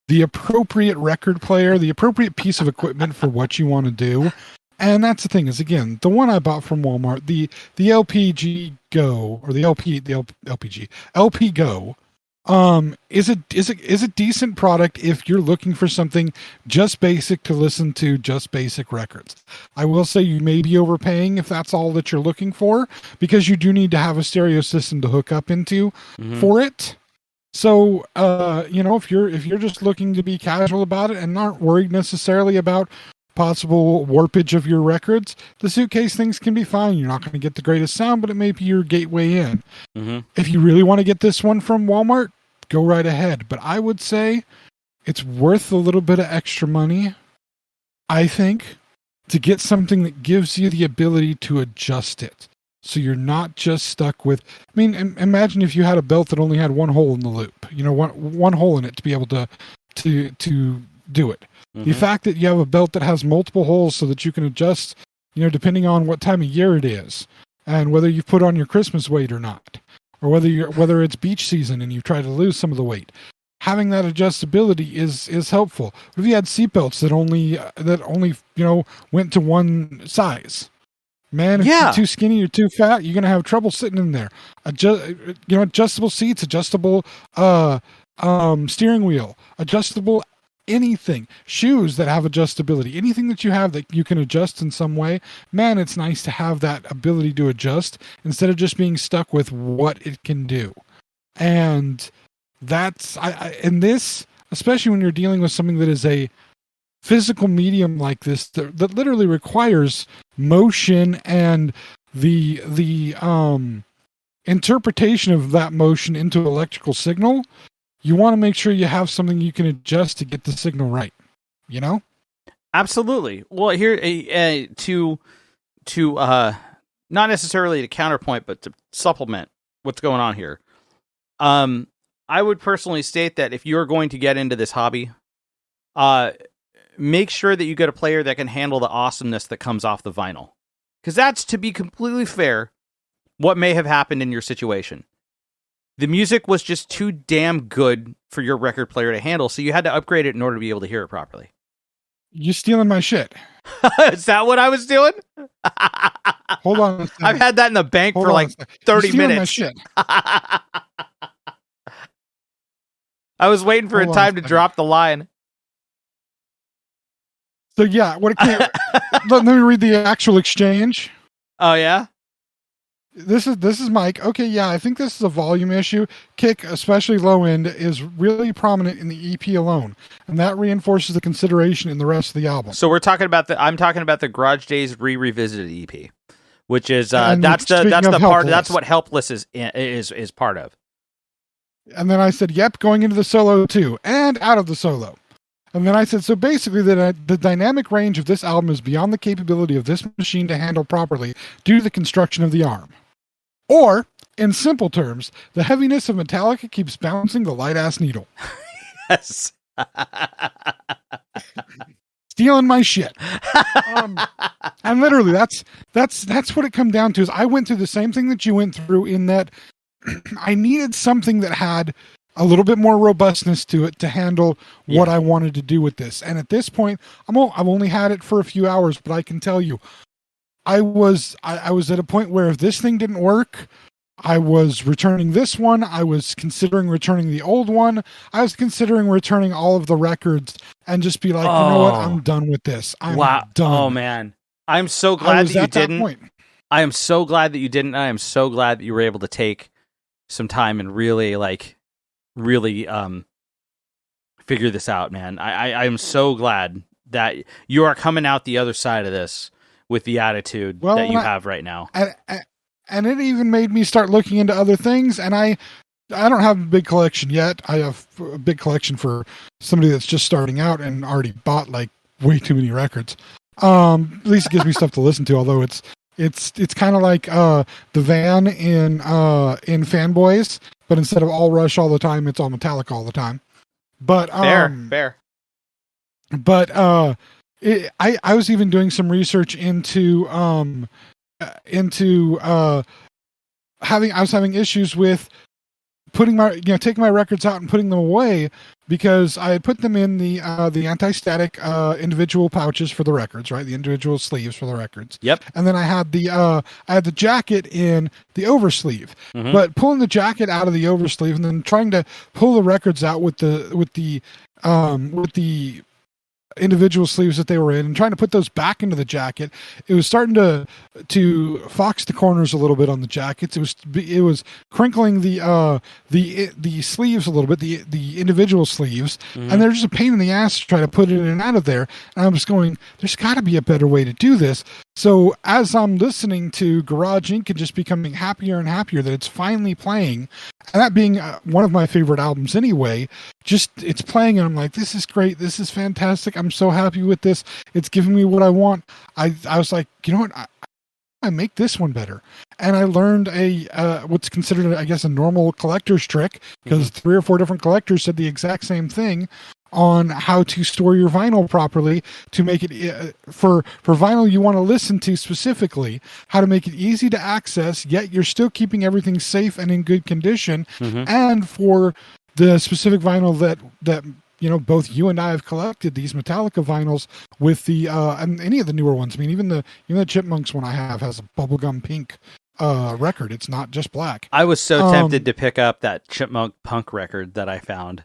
the appropriate record player, the appropriate piece of equipment for what you want to do. And that's the thing, is, again, the one I bought from Walmart, the LPG Go, or the LP Go, is a decent product if you're looking for something just basic to listen to, just basic records. I will say you may be overpaying if that's all that you're looking for, because you do need to have a stereo system to hook up into for it. So, if you're just looking to be casual about it and aren't worried necessarily about possible warpage of your records, the suitcase things can be fine. You're not going to get the greatest sound, but it may be your gateway in. If you really want to get this one from Walmart, go right ahead. But I would say it's worth a little bit of extra money, I think, to get something that gives you the ability to adjust it. So you're not just stuck with, imagine if you had a belt that only had one hole in the loop, one hole in it to be able to do it. The fact that you have a belt that has multiple holes so that you can adjust, depending on what time of year it is, and whether you've put on your Christmas weight or not, or whether it's beach season and you try to lose some of the weight. Having that adjustability is helpful. If you had seatbelts that only went to one size, man, if you're too skinny or too fat, you're gonna have trouble sitting in there. Adjustable seats, adjustable steering wheel, adjustable anything, shoes that have adjustability, anything that you have that you can adjust in some way. Man, it's nice to have that ability to adjust instead of just being stuck with what it can do. And that's in this, especially when you're dealing with something that is a physical medium like this that literally requires motion and the interpretation of that motion into electrical signal. You want to make sure you have something you can adjust to get the signal right. Absolutely. Well, here to not necessarily to counterpoint, but to supplement what's going on here. I would personally state that if you're going to get into this hobby, make sure that you get a player that can handle the awesomeness that comes off the vinyl. Because that's, to be completely fair, what may have happened in your situation. The music was just too damn good for your record player to handle, so you had to upgrade it in order to be able to hear it properly. You're stealing my shit. Is that what I was doing? Hold on. I've had that in the bank for like 30 minutes. My shit. I was waiting for a time to drop the line. So yeah, let me read the actual exchange. Oh yeah? This is Mike. Okay, yeah, I think this is a volume issue. Kick, especially low end, is really prominent in the EP alone, and that reinforces the consideration in the rest of the album. So I'm talking about the Garage Days Revisited EP, which is that's the part. That's what Helpless is part of. And then I said, "Yep, going into the solo too, and out of the solo." And then I said, so basically the dynamic range of this album is beyond the capability of this machine to handle properly due to the construction of the arm. Or, in simple terms, the heaviness of Metallica keeps bouncing the light-ass needle. Yes. Stealing my shit. And literally, that's what it come down to. Is I went through the same thing that you went through, in that I needed something that had a little bit more robustness to it to handle what I wanted to do with this. And at this point, I've only had it for a few hours, but I can tell you, I was at a point where if this thing didn't work, I was returning this one. I was considering returning the old one. I was considering returning all of the records and just be like, you know what? I'm done with this. I'm done. Oh man. I'm so glad that you didn't. Point. I am so glad that you didn't. I am so glad that you were able to take some time and really figure this out, man. I am so glad that you are coming out the other side of this with the attitude that you have right now. And it even made me start looking into other things. And I don't have a big collection yet. I have a big collection for somebody that's just starting out and already bought like way too many records. At least it gives me stuff to listen to. Although it's kind of like the van in Fanboys, but instead of all Rush all the time, it's all Metallica all the time. But fair. But I was even doing some research into having issues with taking my records out and putting them away, because I had put them in the anti-static individual pouches for the records, right? The individual sleeves for the records. Yep. And then I had the jacket in the oversleeve. Mm-hmm. But pulling the jacket out of the oversleeve and then trying to pull the records out with the individual sleeves that they were in and trying to put those back into the jacket, it was starting to fox the corners a little bit on the jackets. It was crinkling the sleeves a little bit, the individual sleeves, and they're just a pain in the ass to try to put it in and out of there. And I'm just going, there's got to be a better way to do this. So as I'm listening to Garage Inc. and just becoming happier and happier that it's finally playing, and that being one of my favorite albums anyway, just it's playing and I'm like, this is great, this is fantastic, I'm so happy with this, it's giving me what I want. I was like, you know what, I make this one better. And I learned what's considered, I guess, a normal collector's trick, because 3 or 4 different collectors said the exact same thing on how to store your vinyl properly to make it for vinyl you want to listen to specifically, how to make it easy to access, yet you're still keeping everything safe and in good condition. And for the specific vinyl that both you and I have collected, these Metallica vinyls with the and any of the newer ones. I mean, even the Chipmunks one I have has a bubblegum pink record. It's not just black. I was so tempted to pick up that Chipmunk Punk record that I found.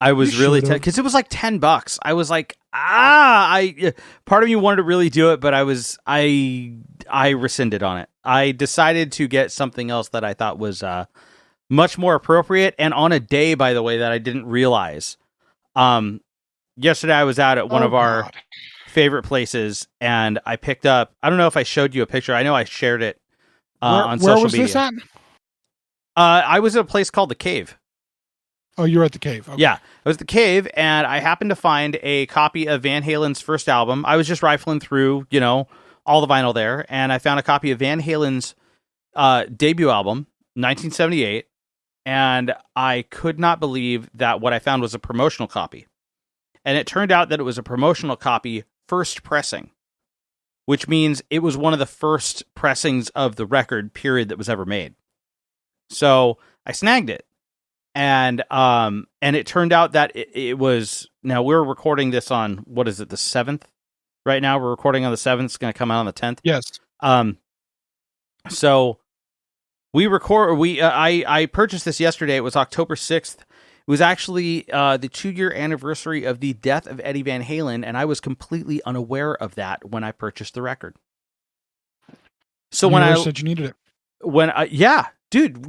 I was really tempted because it was like $10. I was like, part of me wanted to really do it, but I rescinded on it. I decided to get something else that I thought was much more appropriate, and on a day, by the way, that I didn't realize. Yesterday I was out at one of our favorite places, and I picked up, I don't know if I showed you a picture. I know I shared it on social media. Where was this at? I was at a place called The Cave. Oh, you were at The Cave. Okay. Yeah, it was The Cave, and I happened to find a copy of Van Halen's first album. I was just rifling through, all the vinyl there, and I found a copy of Van Halen's debut album, 1978, and I could not believe that what I found was a promotional copy. And it turned out that it was a promotional copy, first pressing, which means it was one of the first pressings of the record, period, that was ever made. So I snagged it. And it turned out that it was, now we're recording this on, what is it, the 7th? Right now we're recording on the 7th. It's going to come out on the 10th. Yes. So I purchased this yesterday. It was October 6th. It was actually the 2-year anniversary of the death of Eddie Van Halen, and I was completely unaware of that when I purchased the record. So when I said you needed it,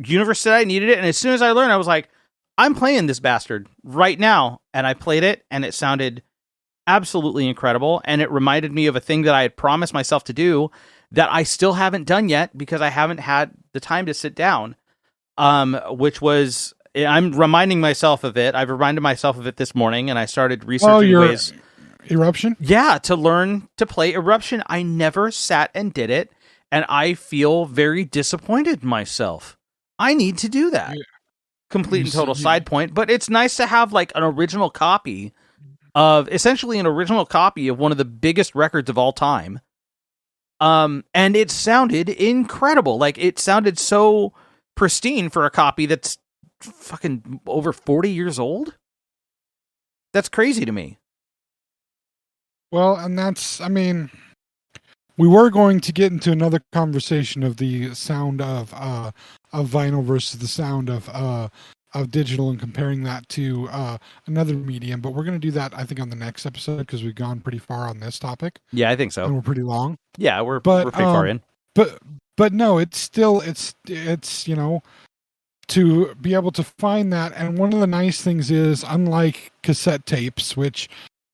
Universe said I needed it, and as soon as I learned, I was like, I'm playing this bastard right now, and I played it, and it sounded absolutely incredible, and it reminded me of a thing that I had promised myself to do that I still haven't done yet because I haven't had the time to sit down, which was, I'm reminding myself of it. I've reminded myself of it this morning, and I started researching ways. Eruption? Yeah, to learn to play Eruption. I never sat and did it, and I feel very disappointed in myself. I need to do that. Yeah. Complete and total side point, but it's nice to have like an original copy of one of the biggest records of all time. And it sounded incredible. Like, it sounded so pristine for a copy that's fucking over 40 years old. That's crazy to me. Well, and that's, I mean, we were going to get into another conversation of the sound of vinyl versus the sound of digital and comparing that to another medium, but we're going to do that, I think, on the next episode because we've gone pretty far on this topic. Yeah, I think so. And we're pretty long. Yeah, we're pretty far in. But no, it's to be able to find that. And one of the nice things is, unlike cassette tapes, which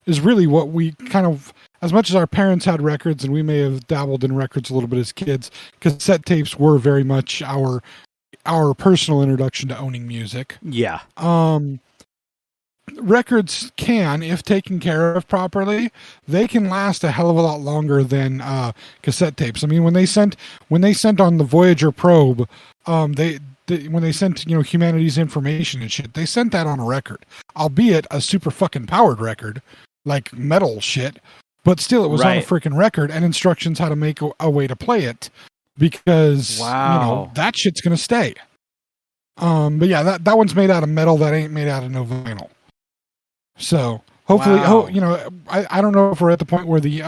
is really what we kind of, as much as our parents had records and we may have dabbled in records a little bit as kids, cassette tapes were very much our personal introduction to owning music. Yeah. Records can, if taken care of properly, they can last a hell of a lot longer than cassette tapes. I mean, when they sent on the Voyager probe, when they sent humanity's information and shit, they sent that on a record, albeit a super fucking powered record, like metal shit, but still it was on a freaking record, and instructions how to make a way to play it, because that shit's gonna stay. But yeah, that one's made out of metal. That ain't made out of no vinyl. So hopefully, I don't know if we're at the point where the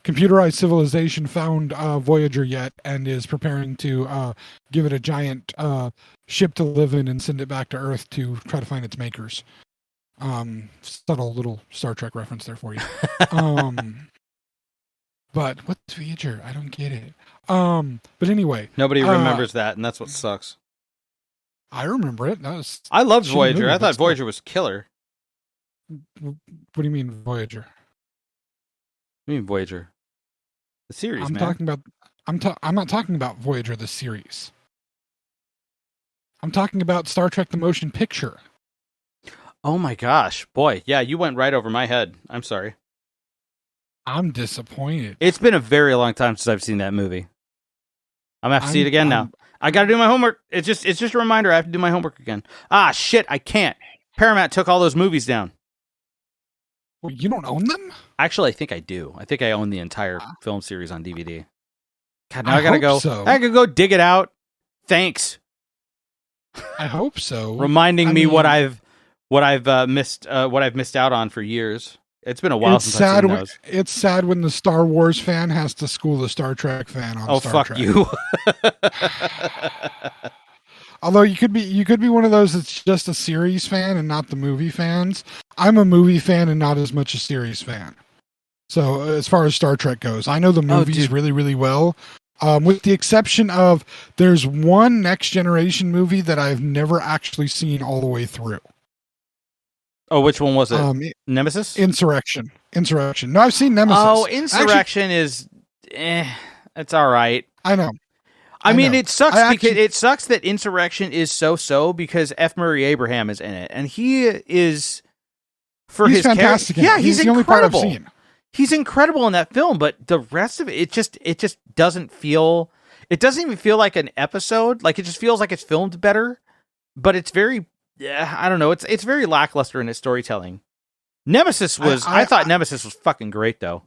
computerized civilization found Voyager yet and is preparing to give it a giant ship to live in and send it back to Earth to try to find its makers. Subtle little Star Trek reference there for you. But what's Voyager? I don't get it. But anyway, nobody remembers that, and that's what sucks. I remember it. I loved Voyager. I thought Voyager was killer. What do you mean Voyager? What do you mean Voyager? The series, man. I'm not talking about Voyager the series. I'm talking about Star Trek the Motion Picture. Oh my gosh. Boy, yeah, you went right over my head. I'm sorry. I'm disappointed. It's been a very long time since I've seen that movie. I'm gonna have to see it again now. I gotta do my homework. It's just a reminder. I have to do my homework again. Ah, shit, I can't. Paramount took all those movies down. Well, you don't own them? Actually, I think I do. I think I own the entire film series on DVD. God, now I gotta go. So. I gotta go dig it out. Thanks. I hope so. Reminding me what I've missed out on for years. It's been a while since I've seen those. It's sad when the Star Wars fan has to school the Star Trek fan on Star Trek. Oh, fuck you. Although you could be one of those that's just a series fan and not the movie fans. I'm a movie fan and not as much a series fan. So as far as Star Trek goes, I know the movies really, really well. With the exception of there's one Next Generation movie that I've never actually seen all the way through. Oh, which one was it? Nemesis? Insurrection. No, I've seen Nemesis. Oh, Insurrection is... it's all right. I know. I mean, it sucks because it sucks that Insurrection is so because F. Murray Abraham is in it, and he is he's fantastic. Yeah, he's the only part I've seen. He's incredible in that film, but the rest of it just doesn't feel. It doesn't even feel like an episode. Like, it just feels like it's filmed better, but it's very. I don't know. It's very lackluster in its storytelling. Nemesis was. I thought Nemesis was fucking great, though.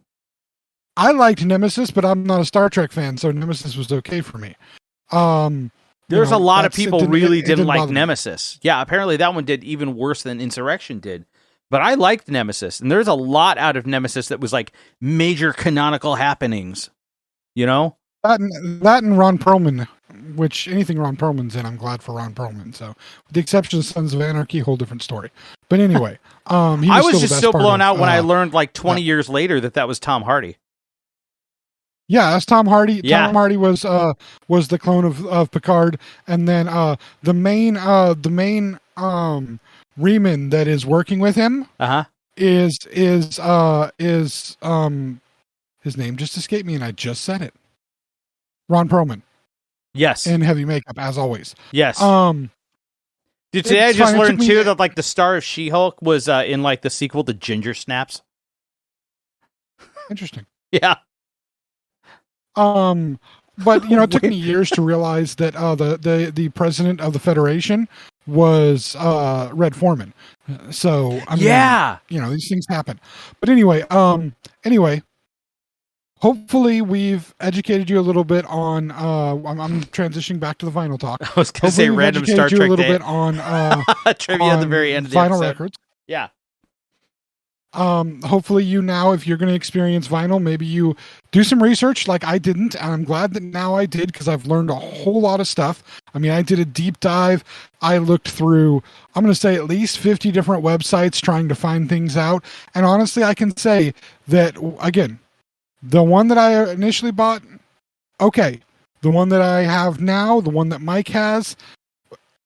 I liked Nemesis, but I'm not a Star Trek fan, so Nemesis was okay for me. There's a lot of people really didn't like Nemesis. Yeah, apparently that one did even worse than Insurrection did. But I liked Nemesis, and there's a lot out of Nemesis that was like major canonical happenings. You know? That and Ron Perlman, which anything Ron Perlman's in, I'm glad for Ron Perlman. So, with the exception of Sons of Anarchy, whole different story. But anyway, I was just so blown out when I learned like 20 years later that was Tom Hardy. Yeah, that's Tom Hardy. Yeah. Tom Hardy was the clone of Picard, and then the main Riemann that is working with him is his name just escaped me, and I just said it. Ron Perlman. Yes. In heavy makeup, as always. Yes. Today I just learned too that like the star of She-Hulk was in like the sequel to Ginger Snaps. Interesting. Yeah. But it took me years to realize that the president of the Federation was Red Foreman. So I mean, these things happen. But anyway, hopefully we've educated you a little bit on. I'm transitioning back to the vinyl talk. I was going to say random Star Trek a little bit on trivia at the very end of the vinyl episode. records. Yeah. Hopefully you now, if you're going to experience vinyl, maybe you do some research like I didn't. And I'm glad that now I did, because I've learned a whole lot of stuff. I mean, I did a deep dive. I looked through, I'm going to say, at least 50 different websites trying to find things out. And honestly, I can say that, again, the one that I initially bought, okay. The one that I have now, the one that Mike has,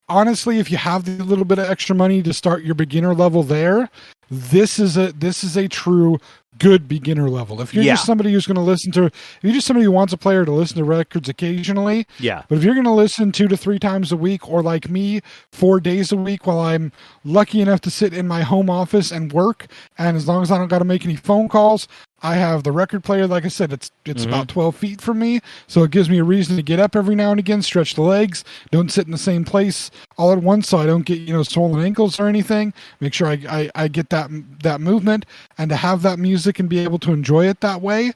honestly, if you have the little bit of extra money to start your beginner level there, this is a true good beginner level. If you're just somebody who's going to listen to, if you're just somebody who wants a player to listen to records occasionally, but if you're going to listen 2 to 3 times a week, or like me, 4 days a week, while I'm lucky enough to sit in my home office and work, and as long as I don't got to make any phone calls, I have the record player. Like I said, it's about 12 feet from me, so it gives me a reason to get up every now and again, stretch the legs, don't sit in the same place all at once, so I don't get swollen ankles or anything. Make sure I get that movement, and to have that music and be able to enjoy it that way.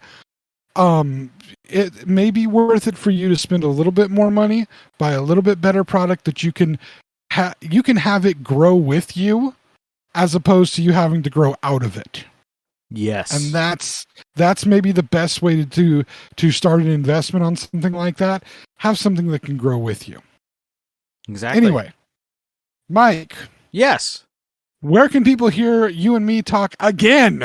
It may be worth it for you to spend a little bit more money, buy a little bit better product that you can have it grow with you, as opposed to you having to grow out of it. Yes. And that's maybe the best way to start an investment on something like that. Have something that can grow with you. Exactly. Anyway, Mike. Yes. Where can people hear you and me talk again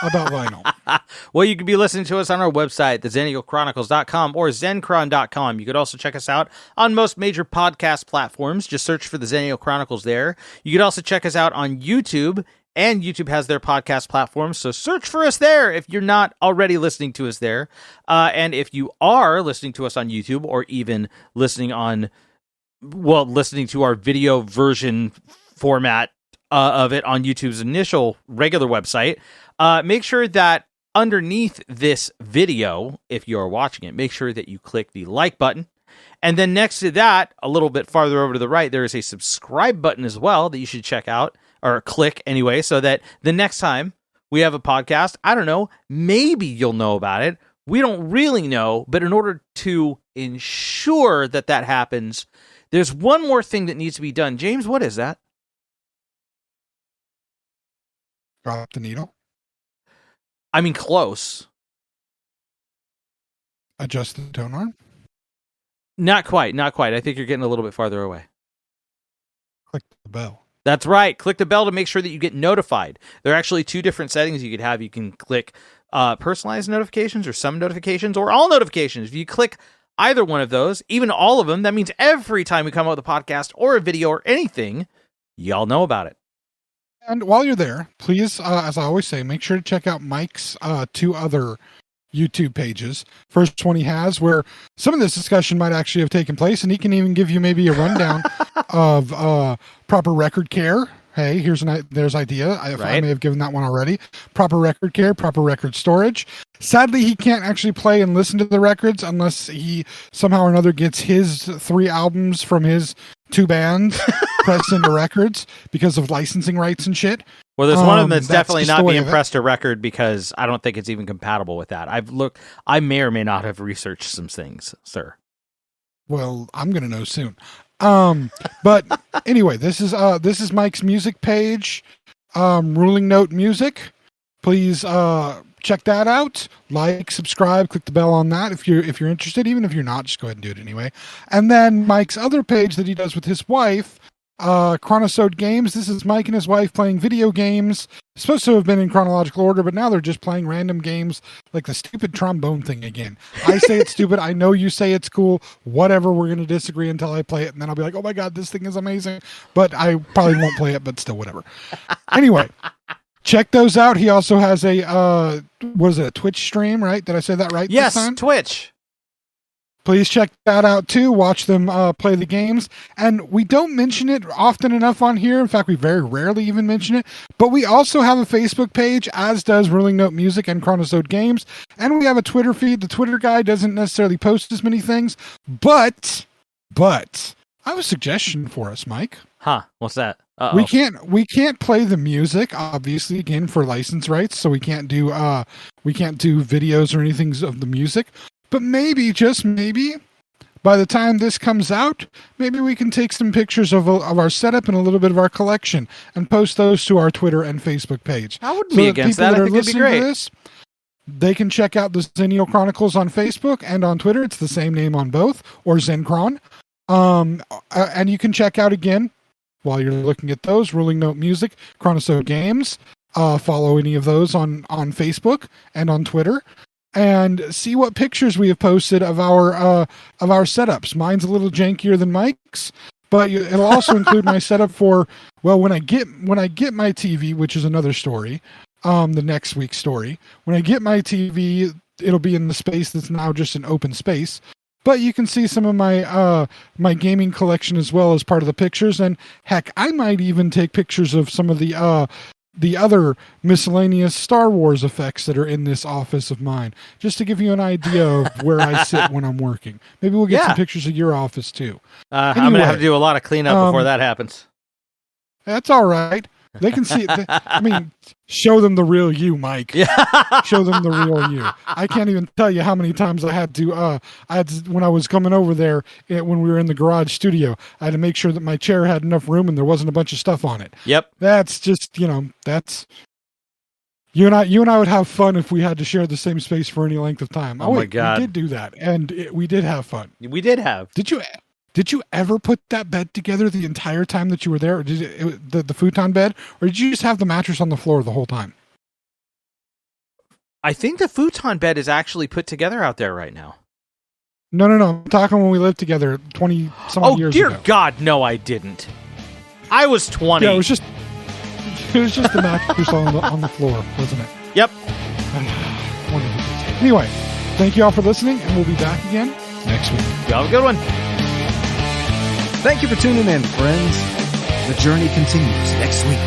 about vinyl? Well, you can be listening to us on our website, theXennialChronicles.com or Zencron.com. You could also check us out on most major podcast platforms. Just search for the Xennial Chronicles there. You could also check us out on YouTube, and YouTube has their podcast platform, so search for us there if you're not already listening to us there. And if you are listening to us on YouTube, or even listening to our video version format of it on YouTube's initial regular website, make sure that underneath this video, if you're watching it, make sure that you click the like button. And then next to that, a little bit farther over to the right, there is a subscribe button as well that you should check out, or click anyway, so that the next time we have a podcast, I don't know, maybe you'll know about it. We don't really know, but in order to ensure that happens, there's one more thing that needs to be done. James, what is that? Drop the needle. I mean, close. Adjust the tone arm. Not quite. I think you're getting a little bit farther away. Click the bell. That's right. Click the bell to make sure that you get notified. There are actually 2 different settings you could have. You can click personalized notifications, or some notifications, or all notifications. If you click either one of those, even all of them, that means every time we come out with a podcast or a video or anything, y'all know about it. And while you're there, please, as I always say, make sure to check out Mike's 2 other YouTube pages. First one he has, where some of this discussion might actually have taken place, and he can even give you maybe a rundown of proper record care. Hey, there's idea. I may have given that one already. Proper record care, proper record storage. Sadly, he can't actually play and listen to the records unless he somehow or another gets his 3 albums from his 2 bands pressed into records because of licensing rights and shit. Well, there's one of them that's definitely not being pressed to record, because I don't think it's even compatible with that. I may or may not have researched some things, sir. Well, I'm going to know soon. But anyway, this is Mike's music page, Ruling Note Music. Please check that out. Like, subscribe, click the bell on that if you're interested. Even if you're not, just go ahead and do it anyway. And then Mike's other page that he does with his wife, Chronicles Games. This is Mike and his wife playing video games. It's supposed to have been in chronological order, but now they're just playing random games, like the stupid trombone thing again. I say it's stupid. I know you say it's cool. Whatever. We're going to disagree until I play it, and then I'll be like, oh my God, this thing is amazing. But I probably won't play it, but still, whatever. Anyway, check those out. He also has a Twitch stream, right? Did I say that right? Yes, this time? Twitch. Please check that out too. Watch them play the games. And we don't mention it often enough on here. In fact, we very rarely even mention it. But we also have a Facebook page, as does Ruling Note Music and Chronicles Games. And we have a Twitter feed. The Twitter guy doesn't necessarily post as many things. But I have a suggestion for us, Mike. Huh? What's that? Uh-oh. We can't play the music, obviously, again, for license rights. So we can't do videos or anything of the music. But maybe, just maybe, by the time this comes out, maybe we can take some pictures of our setup and a little bit of our collection and post those to our Twitter and Facebook page. I wouldn't be against that. I think it'd be great. They can check out the Xennial Chronicles on Facebook and on Twitter. It's the same name on both, or Zencron. And you can check out again, while you're looking at those, Ruling Note Music, Chronoso Games. Follow any of those on Facebook and on Twitter, and see what pictures we have posted of our setups. Mine's a little jankier than Mike's, but it'll also include my setup for, well, when I get my TV, which is another story, the next week's story. When I get my TV, it'll be in the space that's now just an open space. But you can see some of my my gaming collection as well as part of the pictures, and heck, I might even take pictures of some of the other miscellaneous Star Wars effects that are in this office of mine, just to give you an idea of where I sit when I'm working. Maybe we'll get some pictures of your office too. Anyway, I'm going to have to do a lot of cleanup before that happens. That's all right. They can see it. I mean, show them the real you, Mike. Yeah. Show them the real you. I can't even tell you how many times I had to, when I was coming over there, when we were in the garage studio, I had to make sure that my chair had enough room and there wasn't a bunch of stuff on it. Yep. That's just, that's, you and I would have fun if we had to share the same space for any length of time. Oh my God. We did do that, and we did have fun. We did have. Did you ever put that bed together the entire time that you were there? Or the futon bed? Or did you just have the mattress on the floor the whole time? I think the futon bed is actually put together out there right now. No. I'm talking when we lived together 20-some years ago. Oh, dear God, no, I didn't. I was 20. Yeah, it was just the mattress on the floor, wasn't it? Yep. Anyway, thank you all for listening, and we'll be back again next week. You have a good one. Thank you for tuning in, friends. The journey continues next week.